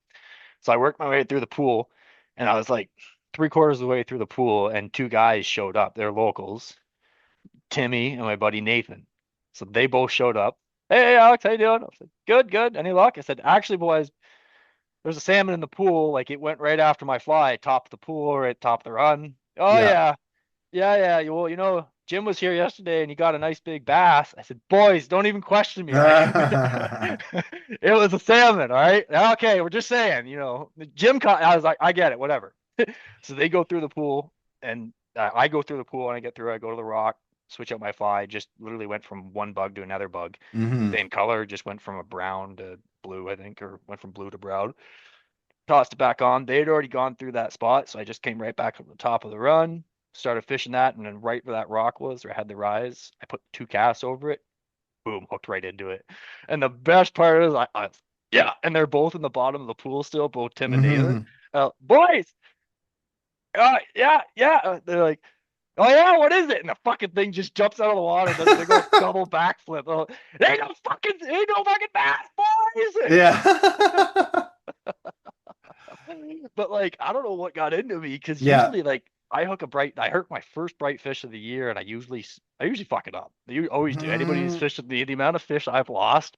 So I worked my way through the pool, and I was like three-quarters of the way through the pool, and two guys showed up. They're locals, Timmy and my buddy Nathan. So they both showed up. Hey Alex, how you doing? I said, good, good. Any luck? I said, actually, boys, there's a salmon in the pool. Like it went right after my fly, top of the pool or at top of the run. Oh Yeah. yeah, yeah, yeah. Well, Jim was here yesterday and he got a nice big bass. I said, boys, don't even question me. Like it was a salmon. All right. Okay, we're just saying. Jim caught. I was like, I get it. Whatever. So they go through the pool and I go through the pool and I get through. I go to the rock, switch out my fly. Just literally went from one bug to another bug. Hmm. Same color, just went from a brown to blue, I think, or went from blue to brown. Tossed it back on. They had already gone through that spot, so I just came right back up to the top of the run, started fishing that, and then right where that rock was, where I had the rise, I put two casts over it. Boom, hooked right into it. And the best part is, yeah, and they're both in the bottom of the pool still, both Tim and Nathan. Hmm. Boys, yeah, yeah. They're like, oh yeah, what is it? And the fucking thing just jumps out of the water, does a big old double backflip. Oh, ain't no fucking bass, boys. Yeah. But like, I don't know what got into me because Yeah. usually like I hook my first bright fish of the year, and I usually fuck it up. You always do. Anybody who's Mm. fished the amount of fish I've lost,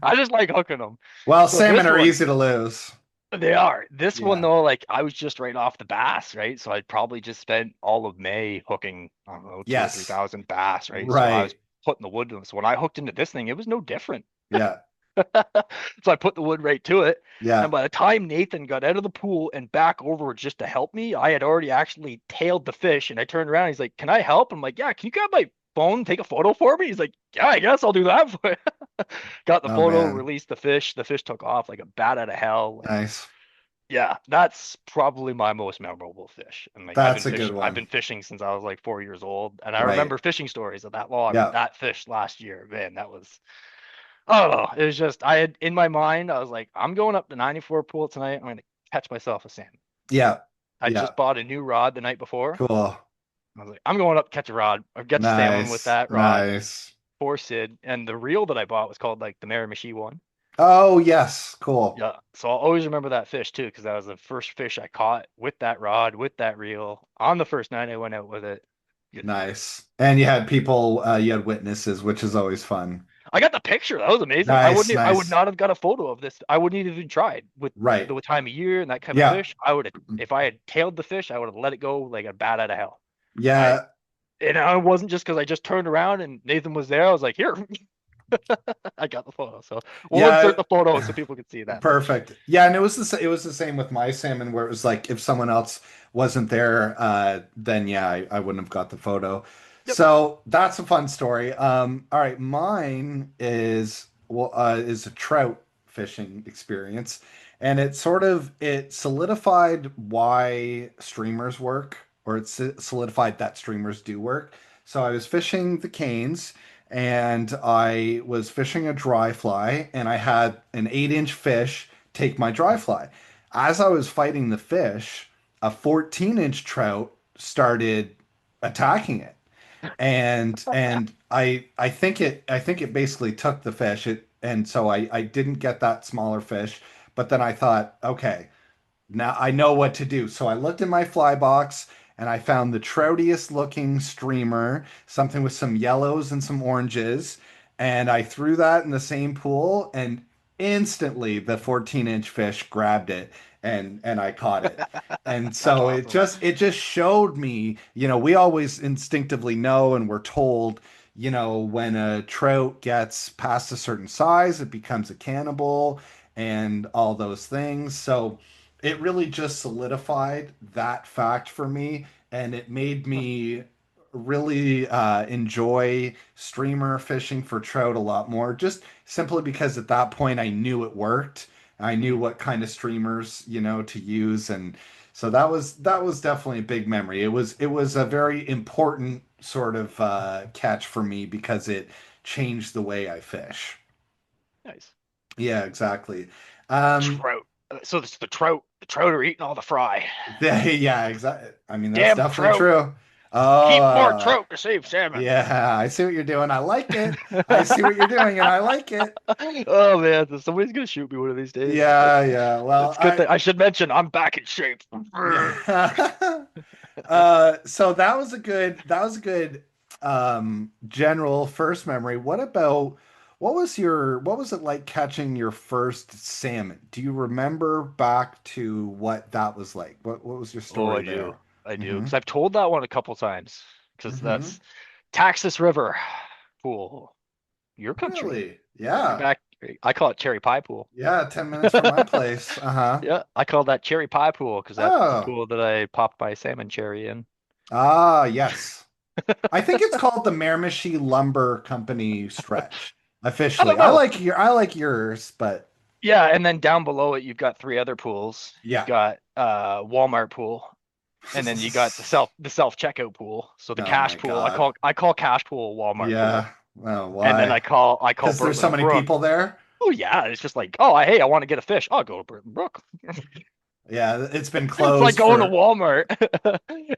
I just like hooking them. Well, So salmon this are one, easy to lose. they are. This one Yeah. though, like I was just right off the bass, right? So I'd probably just spent all of May hooking, I don't know, two or three Yes. thousand bass, right? So I was Right. putting the wood to them. So when I hooked into this thing, it was no different. Yeah. So I put the wood right to it. And Yeah. by the time Nathan got out of the pool and back over just to help me, I had already actually tailed the fish. And I turned around. He's like, "Can I help?" I'm like, "Yeah, can you grab my phone, and take a photo for me?" He's like, "Yeah, I guess I'll do that for you." Got the Oh photo, man. released the fish. The fish took off like a bat out of hell. Like, Nice. yeah, that's probably my most memorable fish. And like That's a good I've one. been fishing since I was like 4 years old. And I Right. remember fishing stories of that log with Yeah. that fish last year. Man, that was I don't know. It was just I had in my mind, I was like, I'm going up to 94 pool tonight. I'm gonna catch myself a salmon. Yeah. I Yeah. just bought a new rod the night before. Cool. I was like, I'm going up to catch a rod. I've got the salmon with Nice. that rod Nice. for Sid. And the reel that I bought was called like the Miramichi one. Oh, yes. Cool. Yeah. So I'll always remember that fish too, because that was the first fish I caught with that rod, with that reel on the first night I went out with it. Good time. Nice. And you had people, you had witnesses, which is always fun. I got the picture. That was amazing. Nice. I would Nice. not have got a photo of this. I wouldn't have even tried with Right. the time of year and that type of Yeah. fish. I would have, if I had tailed the fish, I would have let it go like a bat out of hell. I, Yeah. and it wasn't just because I just turned around and Nathan was there. I was like, here, I got the photo. So we'll Yeah. insert the photo so people can see that. But Perfect. Yeah, and it was the same with my salmon where it was like if someone else wasn't there, then yeah, I wouldn't have got the photo. yep. So that's a fun story. All right, mine is a trout fishing experience, and it solidified why streamers work, or it solidified that streamers do work. So I was fishing the canes and I was fishing a dry fly, and I had an 8-inch fish take my dry fly. As I was fighting the fish, a 14-inch trout started attacking it, and I think it basically took the fish. And so I didn't get that smaller fish, but then I thought, okay, now I know what to do. So I looked in my fly box and I found the troutiest looking streamer, something with some yellows and some oranges. And I threw that in the same pool, and instantly the 14-inch fish grabbed it, and I caught it. And That's so awesome. it just showed me, we always instinctively know and we're told, when a trout gets past a certain size, it becomes a cannibal and all those things. So it really just solidified that fact for me, and it made me really enjoy streamer fishing for trout a lot more, just simply because at that point I knew it worked. I knew Mhm. what kind of streamers, to use, and so that was definitely a big memory. It was a very important sort of catch for me because it changed the way I fish. Nice. Yeah, exactly. Um, Trout. So this, the trout are eating all the fry. yeah, exactly. I mean, that's Damn definitely trout. true. Keep more Oh, trout to save salmon. yeah, I see what you're doing. I like it. I see what you're doing, and I like it. Oh man, somebody's gonna shoot me one of these days. Yeah, yeah. Well, It's good that I should mention I'm back in shape. yeah. So that was a good general first memory. What was it like catching your first salmon? Do you remember back to what that was like? What was your Oh, story I do. there? I do. Mm-hmm. Because I've told that one a couple times. Because Mm-hmm. that's Texas River pool. Your country. Really? You're Yeah. back. I call it cherry pie pool. Yeah, 10 minutes from my place. Uh-huh. Yeah, I call that cherry pie pool because that's the Oh. pool that I popped my salmon cherry in. Ah, yes. I think it's called the Miramichi Lumber Company stretch. I don't Officially. I know. like yours, but Yeah, and then down below it, you've got three other pools. You've yeah. got Walmart pool, and then you got the self checkout pool. So the Oh cash my pool, I God. call I call cash pool Walmart pool, Yeah. Well, and then I why? call I call Because there's so Birtland many Brook. people there. Oh yeah, it's just like, oh hey, I want to get a fish. I'll go to Birtland Brook. Yeah, it's been It's like closed going to for. Walmart.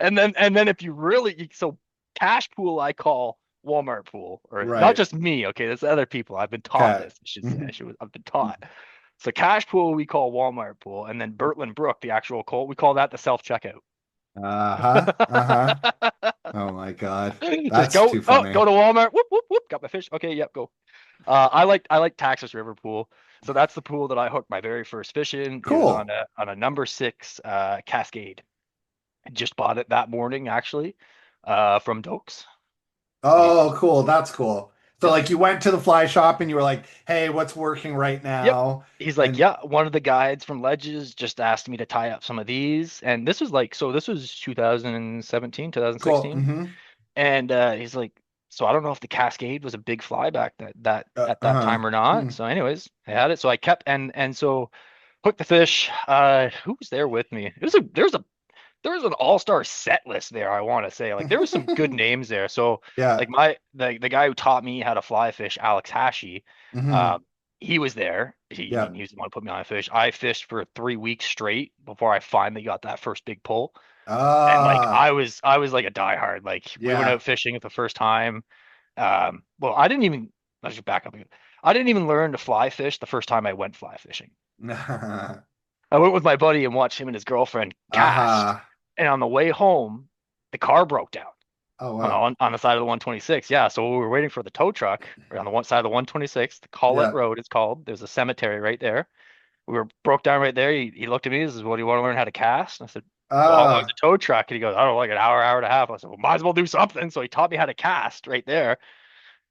And then if you really so cash pool I call Walmart pool, or not Right. just me, okay, there's other people. I've been taught Okay. this, I should say. Mhm. I've been taught. So cash pool we call Walmart pool, and then Birtland Brook, the actual call, we call that the self checkout. Uh-huh. Uh-huh. Oh my God. Just That's go, too oh, funny. go to Walmart. Whoop whoop whoop. Got my fish. Okay, yep, go. I like Texas River pool. So that's the pool that I hooked my very first fish in. It was on Cool. a number six Cascade. I just bought it that morning, actually, from Dokes. Oh, cool. That's cool. So Yep. like you went to the fly shop and you were like, "Hey, what's working right Yep. now?" He's like, And yeah, one of the guides from Ledges just asked me to tie up some of these. And this was like, so this was 2017, cool. 2016. Mm-hmm. And he's like, so I don't know if the Cascade was a big fly back that at that Uh-huh. time or not. Hmm. So anyways, I had it. So I kept and so hooked the fish. Who was there with me? There was an all-star set list there, I want to say. Like there was some good names there. So Yeah. like the guy who taught me how to fly fish, Alex Hashi, Hmm. uh, he was there. I Yeah. mean, he was the one who put me on a fish. I fished for 3 weeks straight before I finally got that first big pull. And like Ah, I was like a diehard. Like we went yeah. out fishing the first time. Well, I didn't even let's just back up again. I didn't even learn to fly fish the first time I went fly fishing. I went with my buddy and watched him and his girlfriend cast. Uh-huh. And on the way home, the car broke down Oh on wow. on the side of the 126. Yeah, so we were waiting for the tow truck on the one side of the 126. The Collette Yeah. Road is called. There's a cemetery right there. We were broke down right there. He looked at me. He says, "What do you want to learn how to cast?" And I said, "Well, how long's the Ah, tow truck?" And he goes, "I don't know, like an hour, hour and a half." I said, "Well, might as well do something." So he taught me how to cast right there.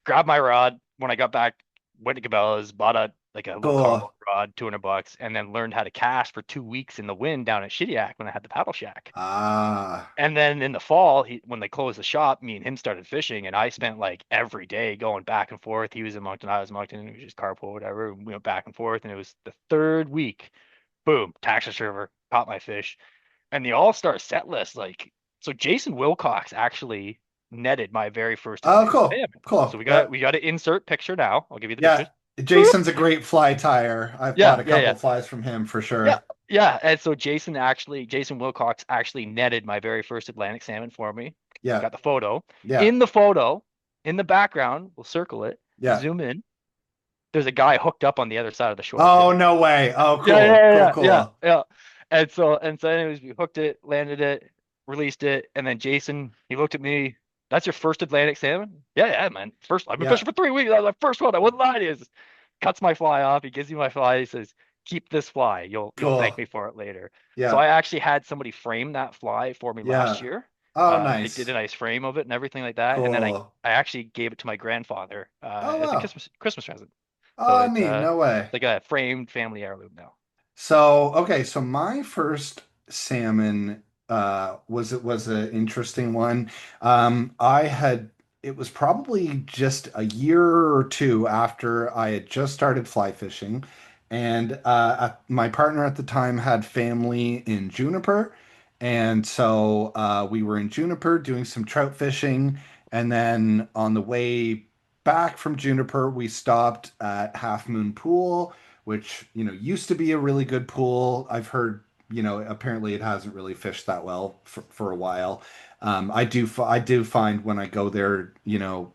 Grabbed my rod. When I got back, went to Cabela's, bought a little cool. cargo rod, $200, and then learned how to cast for 2 weeks in the wind down at Shediac when I had the paddle shack. Ah, And then in the fall, when they closed the shop, me and him started fishing, and I spent like every day going back and forth. He was in Moncton, I was in Moncton, and we was just carpool, whatever. And we went back and forth, and it was the third week. Boom, Texas River, caught my fish. And the all-star set list, like, so Jason Wilcox actually netted my very first oh, Atlantic cool. salmon. So Cool. we got Yep. we got to insert picture now. I'll give you the Yeah. pictures. Boop. Jason's a great fly tire. I've bought Yeah, a yeah, couple yeah. flies from him for Yeah, sure. yeah. And so Jason Wilcox actually netted my very first Atlantic salmon for me. Yeah. Got the photo. Yeah. In the photo, in the background, we'll circle it, Yeah. zoom in. There's a guy hooked up on the other side of the shore Oh, too. no way. Oh, Yeah, cool. yeah, Cool, yeah, yeah, cool. yeah. And so anyways, we hooked it, landed it, released it, and then Jason, he looked at me. That's your first Atlantic salmon? Yeah, yeah, man. First, I've been Yeah. fishing for 3 weeks. That was my first one. I wouldn't lie to you. He just cuts my fly off. He gives me my fly. He says, "Keep this fly. You'll thank Cool. me for it later." So Yeah. I actually had somebody frame that fly for me last Yeah. year. Oh, They did a nice. nice frame of it and everything like that. And then I Cool. I actually gave it to my grandfather Oh, as a wow. Christmas present. So Oh, neat. No way. it's like a framed family heirloom now. So, okay, so my first salmon, was an interesting one. I had it was probably just a year or two after I had just started fly fishing, and my partner at the time had family in Juniper, and so we were in Juniper doing some trout fishing, and then on the way back from Juniper, we stopped at Half Moon Pool, which used to be a really good pool. I've heard apparently it hasn't really fished that well for a while. I do find when I go there,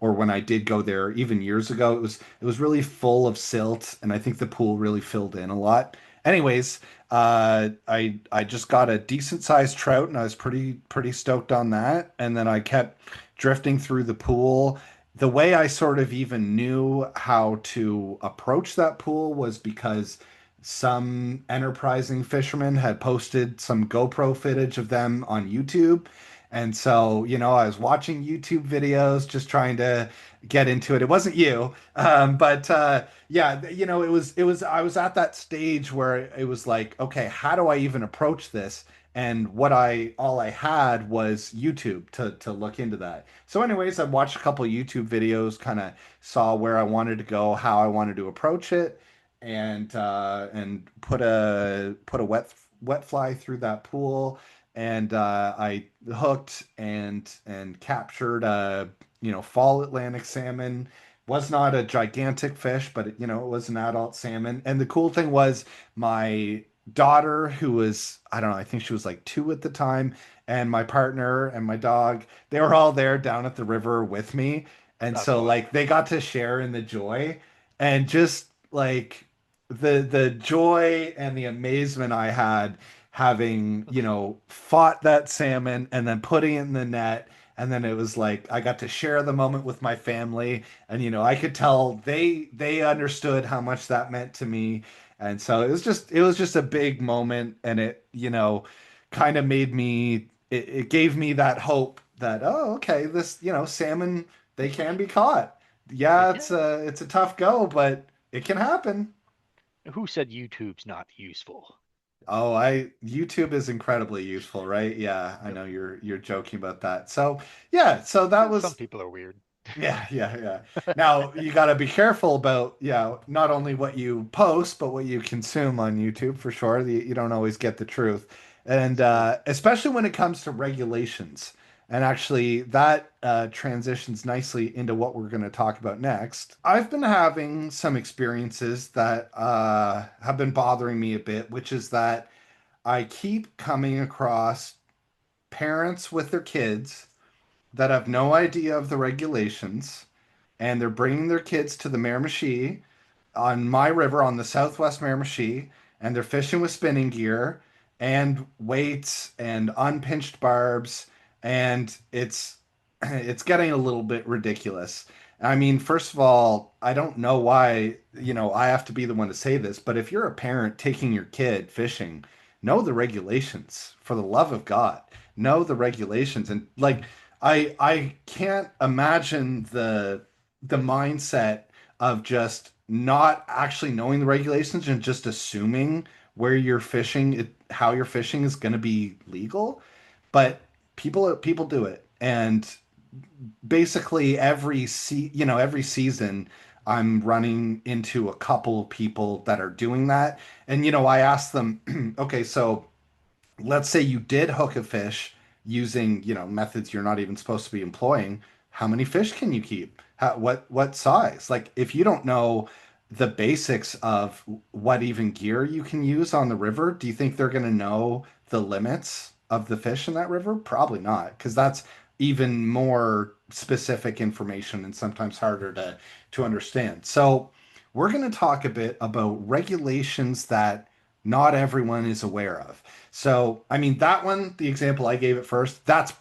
or when I did go there even years ago, it was really full of silt, and I think the pool really filled in a lot. Anyways, I just got a decent sized trout, and I was pretty stoked on that. And then I kept drifting through the pool. The way I sort of even knew how to approach that pool was because some enterprising fishermen had posted some GoPro footage of them on YouTube. And so, I was watching YouTube videos just trying to get into it. It wasn't you. But yeah, I was at that stage where it was like, okay, how do I even approach this? And all I had was YouTube to look into that. So anyways, I watched a couple YouTube videos, kind of saw where I wanted to go, how I wanted to approach it, and put a wet fly through that pool, and I hooked and captured a fall Atlantic salmon. Was not a gigantic fish, but it was an adult salmon. And the cool thing was my daughter, who was, I don't know, I think she was like 2 at the time, and my partner and my dog, they were all there down at the river with me. And That's so awesome. like they got to share in the joy, and just like the joy and the amazement I had having, fought that salmon and then putting it in the net. And then it was like I got to share the moment with my family, and I could tell they understood how much that meant to me. And so it was just a big moment, and it kind of it gave me that hope that, oh, okay, this salmon, they can be caught. They Yeah, can. it's a tough go, but it can happen. Who said YouTube's not useful? Oh, I YouTube is incredibly useful, right? Yeah, I Yep. know you're joking about that. So, yeah, so that Some was people are weird. yeah, yeah, yeah. Now you got to be careful about, not only what you post, but what you consume on YouTube for sure. You don't always get the truth. And It's true. especially when it comes to regulations. And actually, that transitions nicely into what we're going to talk about next. I've been having some experiences that have been bothering me a bit, which is that I keep coming across parents with their kids that have no idea of the regulations, and they're bringing their kids to the Miramichi on my river on the southwest Miramichi, and they're fishing with spinning gear and weights and unpinched barbs, and it's getting a little bit ridiculous. I mean, first of all, I don't know why, I have to be the one to say this, but if you're a parent taking your kid fishing, know the regulations for the love of God. Know the regulations. And like I can't imagine the mindset of just not actually knowing the regulations and just assuming where you're fishing, how you're fishing is going to be legal. But people do it, and basically every season I'm running into a couple people that are doing that. And I ask them, okay, so let's say you did hook a fish using, methods you're not even supposed to be employing. How many fish can you keep? What size? Like, if you don't know the basics of what even gear you can use on the river, do you think they're going to know the limits of the fish in that river? Probably not, because that's even more specific information and sometimes harder to understand. So, we're going to talk a bit about regulations that not everyone is aware of. So, I mean, that one, the example I gave at first, that's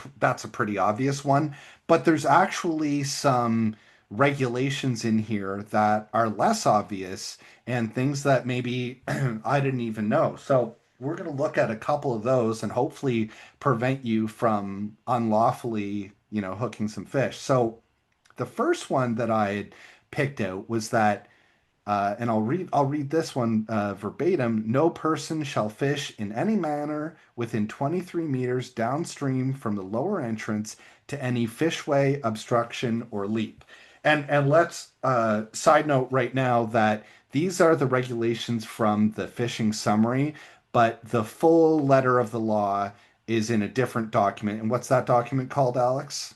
a pretty obvious one, but there's actually some regulations in here that are less obvious, and things that maybe I didn't even know. So, we're going to look at a couple of those and hopefully prevent you from unlawfully, hooking some fish. So, the first one that I had picked out was that And I'll read this one verbatim. No person shall fish in any manner within 23 meters downstream from the lower entrance to any fishway, obstruction, or leap. And let's side note right now that these are the regulations from the fishing summary, but the full letter of the law is in a different document. And what's that document called, Alex?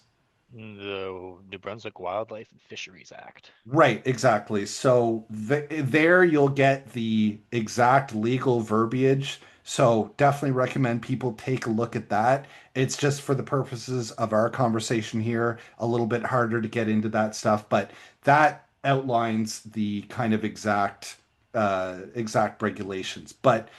The New Brunswick Wildlife and Fisheries Act. Right, exactly. So there you'll get the exact legal verbiage. So definitely recommend people take a look at that. It's just for the purposes of our conversation here, a little bit harder to get into that stuff, but that outlines the kind of exact regulations. But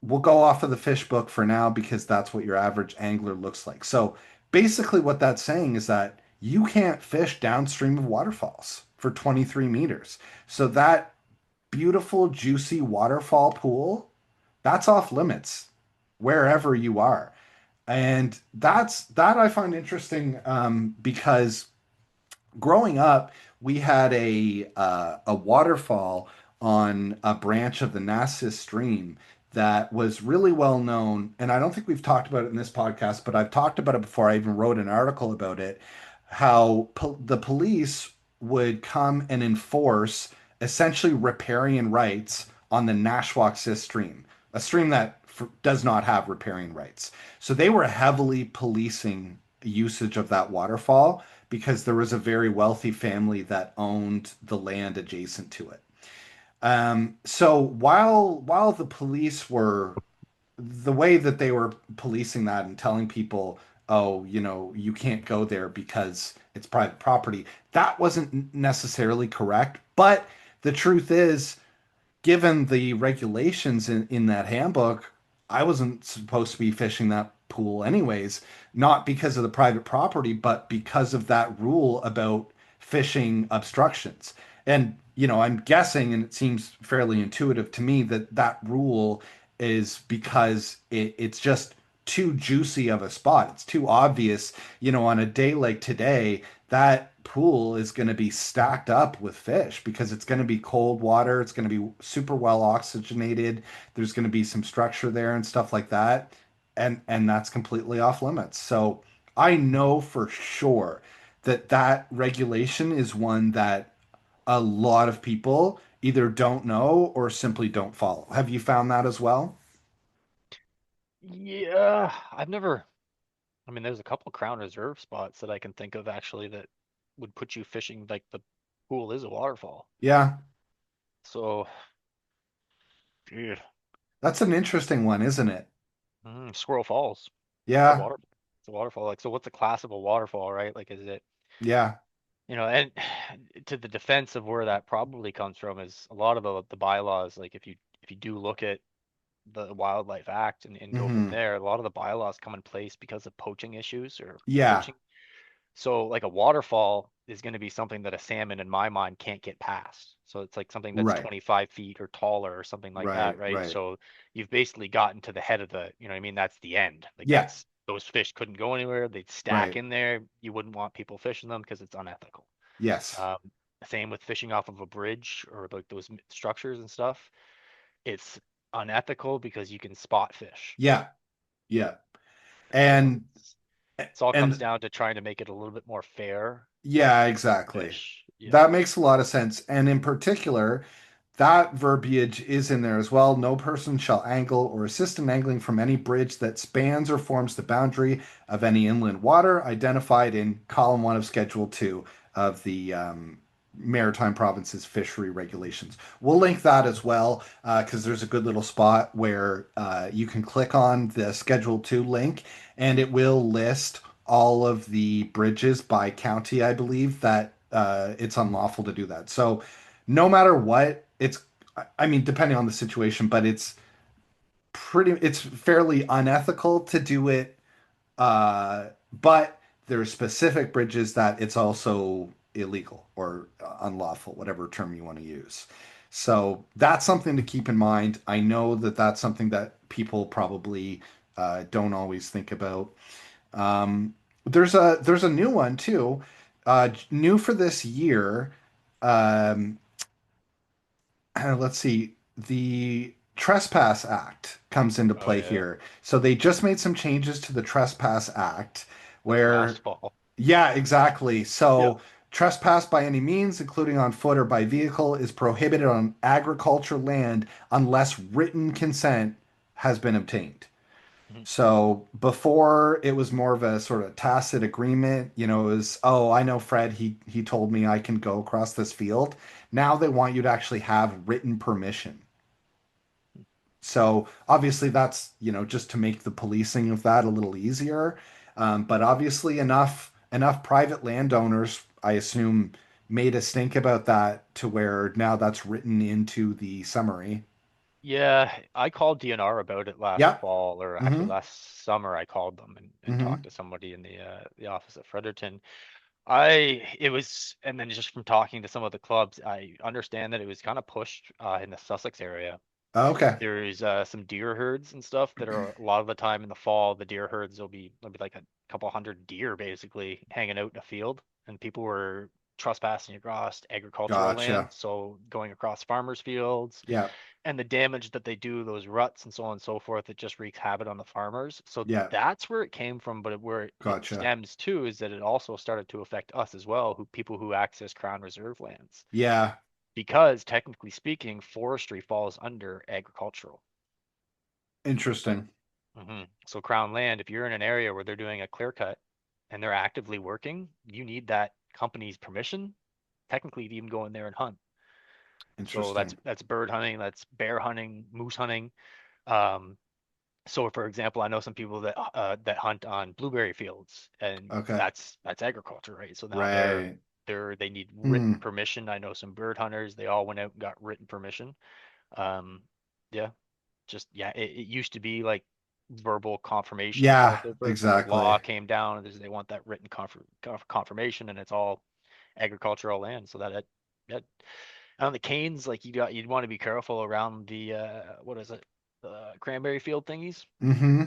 we'll go off of the fish book for now because that's what your average angler looks like. So basically, what that's saying is that you can't fish downstream of waterfalls for 23 meters. So that beautiful, juicy waterfall pool, that's off limits wherever you are. And that I find interesting because growing up, we had a waterfall on a branch of the Nassus stream that was really well known. And I don't think we've talked about it in this podcast, but I've talked about it before. I even wrote an article about it, how the police would come and enforce essentially riparian rights on the Nashwaaksis stream, a stream that does not have riparian rights. So they were heavily policing usage of that waterfall because there was a very wealthy family that owned the land adjacent to it. So while the police were the way that they were policing that and telling people, oh, you can't go there because it's private property, that wasn't necessarily correct. But the truth is, given the regulations in that handbook, I wasn't supposed to be fishing that pool anyways, not because of the private property, but because of that rule about fishing obstructions. And, I'm guessing, and it seems fairly intuitive to me, that that rule is because it's just too juicy of a spot. It's too obvious, on a day like today, that pool is going to be stacked up with fish because it's going to be cold water. It's going to be super well oxygenated. There's going to be some structure there and stuff like that. And that's completely off limits. So I know for sure that that regulation is one that a lot of people either don't know or simply don't follow. Have you found that as well? Yeah, I've never. I mean, there's a couple Crown Reserve spots that I can think of actually that would put you fishing like the pool is a waterfall. Yeah, So, yeah. that's an interesting one, isn't it? Squirrel Falls. It's a Yeah, water. It's a waterfall. Like, so what's the class of a waterfall, right? Like, is it, yeah. and to the defense of where that probably comes from is a lot of the bylaws. Like, if you do look at the Wildlife Act and go from Hmm. there, a lot of the bylaws come in place because of poaching issues or Yeah, poaching. So like a waterfall is going to be something that a salmon in my mind can't get past. So it's like something that's right, 25 feet or taller or something like that, right, right? right. So you've basically gotten to the head of the, you know what I mean? That's the end. Like Yeah, that's those fish couldn't go anywhere. They'd stack right. in there. You wouldn't want people fishing them because it's unethical. Yes. Um, Same with fishing off of a bridge or like those structures and stuff. It's unethical because you can spot fish. Yeah, yeah. So And it's all comes and down to trying to make it a little bit more fair yeah, for exactly. fish. Yeah. That makes a lot of sense. And in particular, that verbiage is in there as well. No person shall angle or assist in angling from any bridge that spans or forms the boundary of any inland water identified in column one of Schedule 2 of the Maritime Provinces fishery regulations. We'll link that as well because there's a good little spot where you can click on the Schedule 2 link and it will list all of the bridges by county, I believe, that it's unlawful to do that. So no matter what, I mean, depending on the situation, but it's fairly unethical to do it. But there are specific bridges that it's also illegal or unlawful, whatever term you want to use. So that's something to keep in mind. I know that that's something that people probably don't always think about. Um, there's a new one too, new for this year. Um, let's see, the Trespass Act comes into Oh play yeah, here. So they just made some changes to the Trespass Act like last where, fall. yeah, exactly. Yep. So trespass by any means, including on foot or by vehicle, is prohibited on agriculture land unless written consent has been obtained. Mhm. So before it was more of a sort of tacit agreement, it was, oh, I know Fred, he told me I can go across this field. Now they want you to actually have written permission. So obviously that's, just to make the policing of that a little easier. But obviously enough private landowners, I assume, made a stink about that to where now that's written into the summary. Yeah, I called DNR about it last Yeah. fall, or actually Mm-hmm. last summer. I called them and talked Mm-hmm. to somebody in the office at Fredericton. It was, and then just from talking to some of the clubs, I understand that it was kind of pushed in the Sussex area. Okay. There's some deer herds and stuff that are a lot of the time in the fall. The deer herds will be like a couple hundred deer basically hanging out in a field, and people were trespassing across agricultural land, Gotcha. so going across farmers' fields, Yeah. and the damage that they do, those ruts and so on and so forth, it just wreaks havoc on the farmers. So Yeah. that's where it came from, but where it Gotcha. stems to is that it also started to affect us as well, who people who access Crown Reserve lands, Yeah. because technically speaking, forestry falls under agricultural. Interesting. So Crown land, if you're in an area where they're doing a clear cut and they're actively working, you need that company's permission, technically, to even go in there and hunt. So Interesting. that's bird hunting, that's bear hunting, moose hunting. Um, So, for example, I know some people that hunt on blueberry fields, and Okay. that's agriculture, right? So now Right. they need Hmm. written permission. I know some bird hunters, they all went out and got written permission. Um, yeah, just yeah, it used to be like verbal confirmation and so on Yeah, and so forth. Then the exactly. law came down, and they want that written confirmation, and it's all agricultural land. So that on the canes, like you'd want to be careful around the what is it, the cranberry field thingies. Mm-hmm.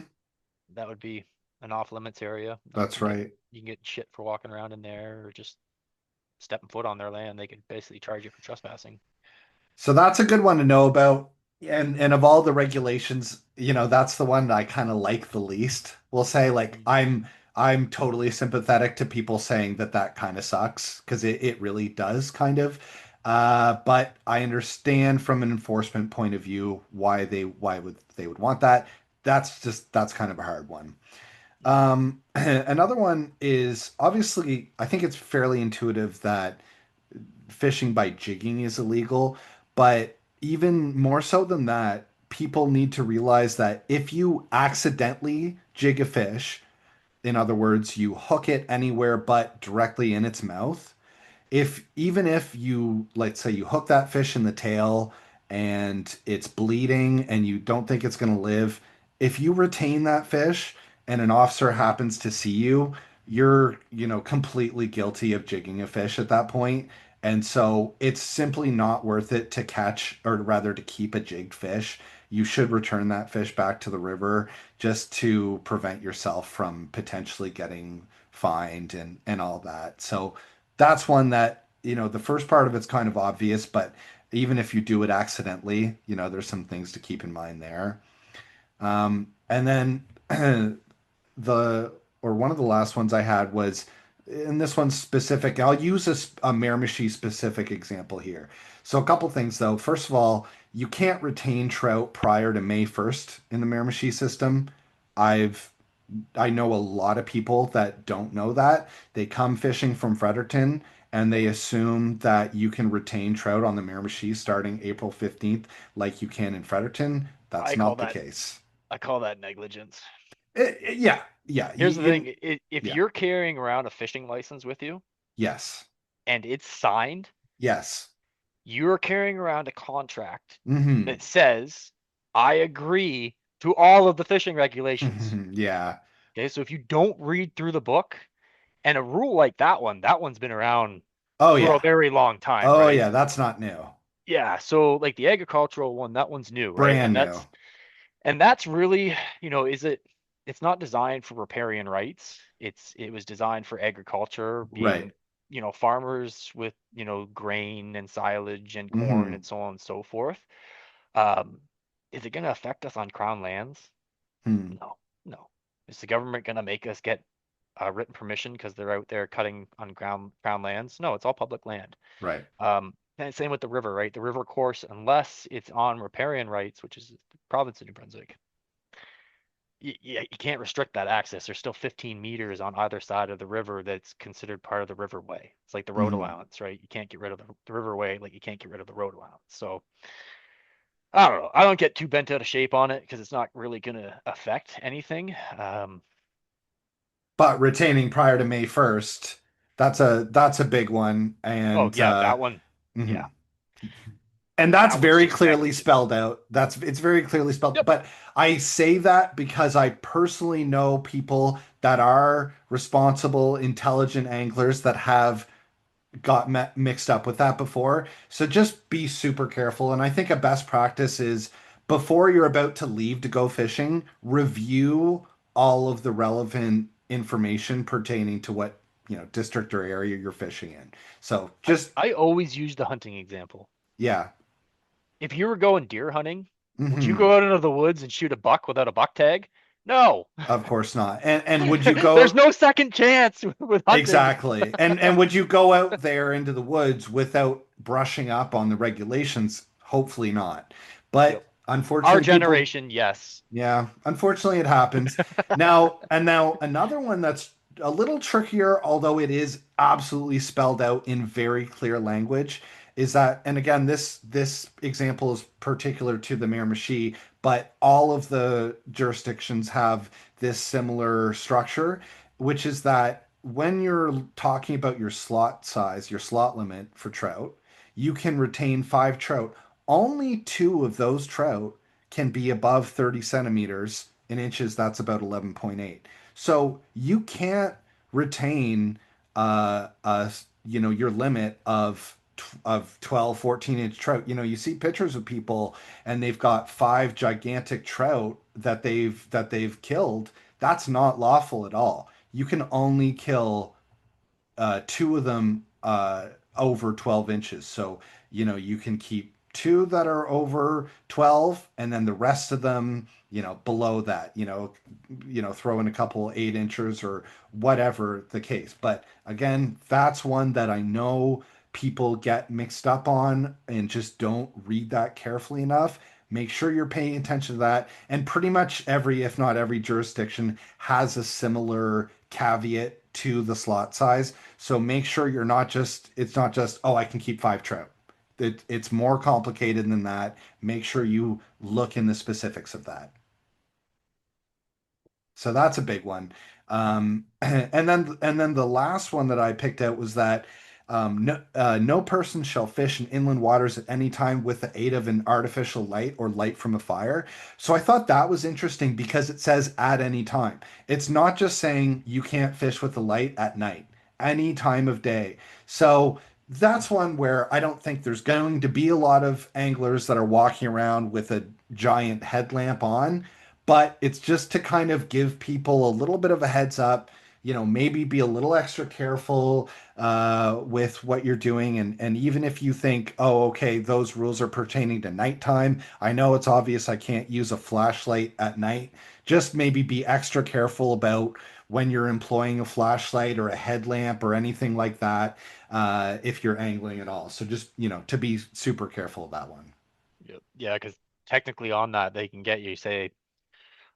That would be an off limits area. That's right. You can get shit for walking around in there or just stepping foot on their land. They could basically charge you for trespassing. So that's a good one to know about. And of all the regulations, that's the one I kind of like the least. We'll say like Mm. I'm totally sympathetic to people saying that that kind of sucks because it really does kind of. But I understand from an enforcement point of view why would they would want that. That's kind of a hard one. Mm. Another one is obviously I think it's fairly intuitive that fishing by jigging is illegal, but even more so than that, people need to realize that if you accidentally jig a fish, in other words, you hook it anywhere but directly in its mouth, if even if you, let's say you hook that fish in the tail and it's bleeding and you don't think it's going to live, if you retain that fish and an officer happens to see you, you're, completely guilty of jigging a fish at that point. And so it's simply not worth it to catch, or rather to keep a jigged fish. You should return that fish back to the river just to prevent yourself from potentially getting fined and all that. So that's one that, the first part of it's kind of obvious, but even if you do it accidentally, there's some things to keep in mind there. And then the or one of the last ones I had was, and this one's specific. I'll use a Miramichi specific example here. So a couple things though. First of all, you can't retain trout prior to May 1st in the Miramichi system. I've I know a lot of people that don't know that. They come fishing from Fredericton and they assume that you can retain trout on the Miramichi starting April 15th like you can in Fredericton. That's I call not the that case. I call that negligence. Yeah, yeah, Here's the thing: if yeah, you're carrying around a fishing license with you yes, and it's signed, yes. you're carrying around a contract Hmm. that says, "I agree to all of the fishing regulations." Yeah. Okay, so if you don't read through the book, and a rule like that one's been around Oh for a yeah. very long time, Oh right? yeah, that's not new. Yeah, so like the agricultural one, that one's new, right? Brand new. And that's really, is it's not designed for riparian rights. It was designed for agriculture Right. being farmers with, grain and silage and corn Hmm. and so on and so forth. Um, is it going to affect us on crown lands? Hmm. No, no. Is the government going to make us get written permission because they're out there cutting on crown lands? No, it's all public land. Right. And same with the river, right? The river course, unless it's on riparian rights, which is the province of New Brunswick, you can't restrict that access. There's still 15 meters on either side of the river that's considered part of the riverway. It's like the road Hmm. allowance, right? You can't get rid of the riverway like you can't get rid of the road allowance. So I don't know. I don't get too bent out of shape on it because it's not really going to affect anything. But retaining prior to May 1st, that's a big one. Oh And yeah, that one. mhm. Yeah, And that's that one's very just clearly negligible. spelled out. It's very clearly spelled. Yep. But I say that because I personally know people that are responsible, intelligent anglers that have got mixed up with that before. So just be super careful. And I think a best practice is before you're about to leave to go fishing, review all of the relevant information pertaining to what, district or area you're fishing in. So I just, I always use the hunting example. yeah. If you were going deer hunting, would you Hmm. go out into the woods and shoot a buck without a buck tag? No. Of course not. And would you There's go no second chance with hunting. exactly? And would you go out there into the woods without brushing up on the regulations? Hopefully not. Yep. But Our unfortunately, people, generation, yes. yeah, unfortunately, it happens. Now another one that's a little trickier, although it is absolutely spelled out in very clear language, is that, and again, this example is particular to the Miramichi, but all of the jurisdictions have this similar structure, which is that when you're talking about your slot size, your slot limit for trout, you can retain 5 trout. Only two of those trout can be above 30 centimeters in inches. That's about 11.8. So you can't retain your limit of 12, 14-inch trout. You see pictures of people and they've got 5 gigantic trout that they've killed. That's not lawful at all. You can only kill two of them over 12 inches. So, you can keep two that are over 12 and then the rest of them, below that, throw in a couple 8 inches or whatever the case. But again, that's one that I know people get mixed up on and just don't read that carefully enough. Make sure you're paying attention to that. And pretty much every, if not every jurisdiction has a similar caveat to the slot size. So make sure it's not just, oh, I can keep 5 trout. It's more complicated than that. Make sure you look in the specifics of that. So that's a big one. And then the last one that I picked out was that no person shall fish in inland waters at any time with the aid of an artificial light or light from a fire. So I thought that was interesting because it says at any time. It's not just saying you can't fish with the light at night, any time of day. So that's one where I don't think there's going to be a lot of anglers that are walking around with a giant headlamp on, but it's just to kind of give people a little bit of a heads up, maybe be a little extra careful with what you're doing. And even if you think, oh, okay, those rules are pertaining to nighttime, I know it's obvious I can't use a flashlight at night. Just maybe be extra careful about when you're employing a flashlight or a headlamp or anything like that, if you're angling at all. So just, to be super careful of that one. Yep. Yeah, because technically on that they can get you. Say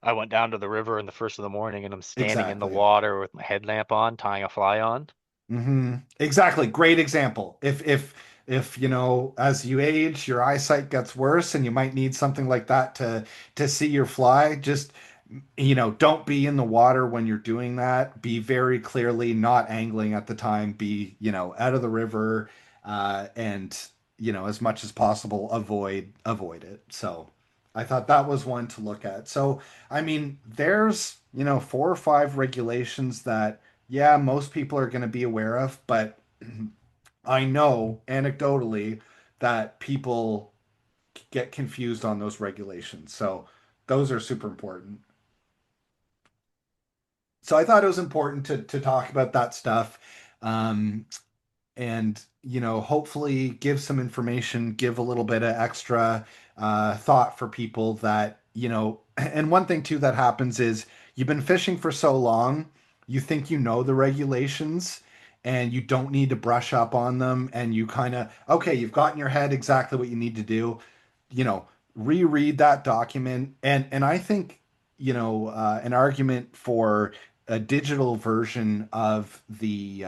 I went down to the river in the first of the morning and I'm standing in the Exactly. water with my headlamp on, tying a fly on. Exactly. Great example. If as you age, your eyesight gets worse and you might need something like that to see your fly, just don't be in the water when you're doing that. Be very clearly not angling at the time. Be, out of the river, and as much as possible avoid it. So I thought that was one to look at. So I mean, there's 4 or 5 regulations that, yeah, most people are going to be aware of, but I know anecdotally that people get confused on those regulations. So those are super important. So I thought it was important to talk about that stuff. Um, and hopefully give some information, give a little bit of extra thought for people that and one thing too that happens is you've been fishing for so long, you think you know the regulations and you don't need to brush up on them, and you kind of, okay, you've got in your head exactly what you need to do, you know reread that document. And I think an argument for a digital version of the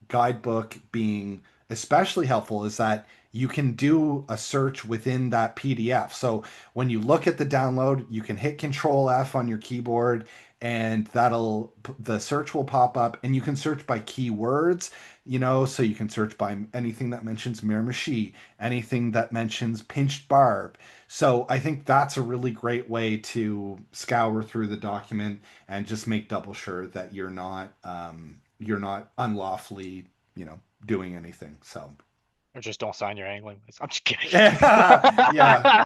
guidebook being especially helpful is that you can do a search within that PDF. So when you look at the download, you can hit Control F on your keyboard, and the search will pop up, and you can search by keywords. So you can search by anything that mentions Miramichi, anything that mentions pinched barb. So I think that's a really great way to scour through the document and just make double sure that you're not unlawfully, doing anything. So Or just don't sign your angling license. I'm just kidding. yeah,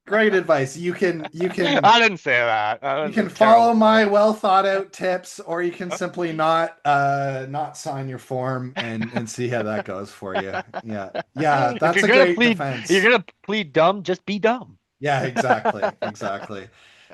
great advice. I didn't say that. That You was a can follow terrible my one. well thought out tips, or you can simply not sign your form and see how that goes for you. Yeah. Yeah, If that's a great you're defense. gonna plead dumb, just be dumb. Yeah, exactly. Exactly.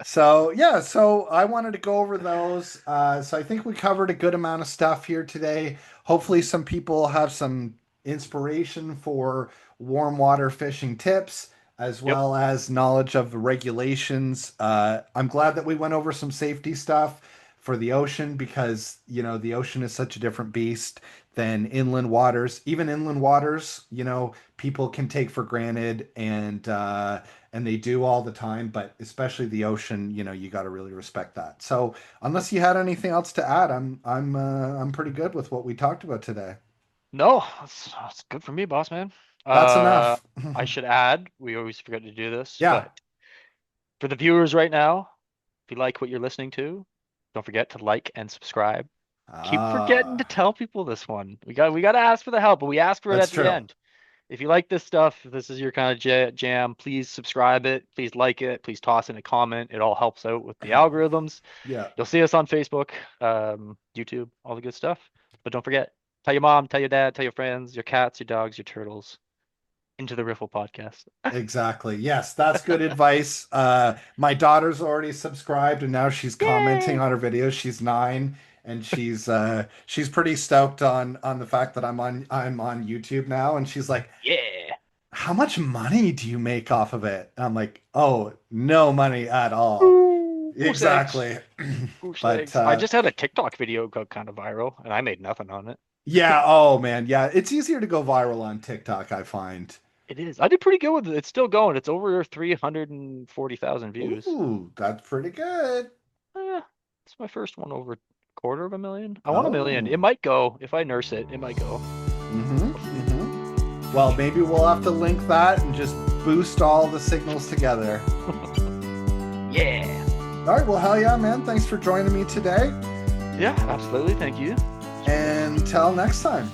So, yeah, so I wanted to go over those. So I think we covered a good amount of stuff here today. Hopefully, some people have some inspiration for warm water fishing tips, as Yep. well as knowledge of the regulations. I'm glad that we went over some safety stuff for the ocean, because, the ocean is such a different beast than inland waters. Even inland waters, people can take for granted, and they do all the time, but especially the ocean, you got to really respect that. So unless you had anything else to add, I'm pretty good with what we talked about today. No, that's good for me, boss man. That's Uh, enough. I should add, we always forget to do this, Yeah. but for the viewers right now, if you like what you're listening to, don't forget to like and subscribe. Keep forgetting to Ah, tell people this one. We got to ask for the help, but we ask for it that's at the true. end. If you like this stuff, if this is your kind of jam, please subscribe it, please like it, please toss in a comment. It all helps out with the algorithms. Yeah, You'll see us on Facebook, YouTube, all the good stuff. But don't forget, tell your mom, tell your dad, tell your friends, your cats, your dogs, your turtles, into the Riffle podcast. exactly. Yes, that's good advice. My daughter's already subscribed, and now she's commenting Yay! on her videos. She's 9, and she's pretty stoked on the fact that I'm on YouTube now, and she's like, Yeah. how much money do you make off of it? And I'm like, oh, no money at all. Ooh, goose eggs. Exactly. Goose But eggs. I just had a TikTok video go kind of viral, and I made nothing on it. yeah, oh man, yeah, it's easier to go viral on TikTok, I find. It is. I did pretty good with it. It's still going. It's over 340,000 views. Ooh, that's pretty good. It's my first one over quarter of a million. I want a million. It Oh. might go if I nurse it. It might go. Well, maybe we'll have to link that and just boost all the signals together. Yeah. All right, well, hell yeah, man. Thanks for joining me today. Yeah, absolutely. Thank you. And until next time.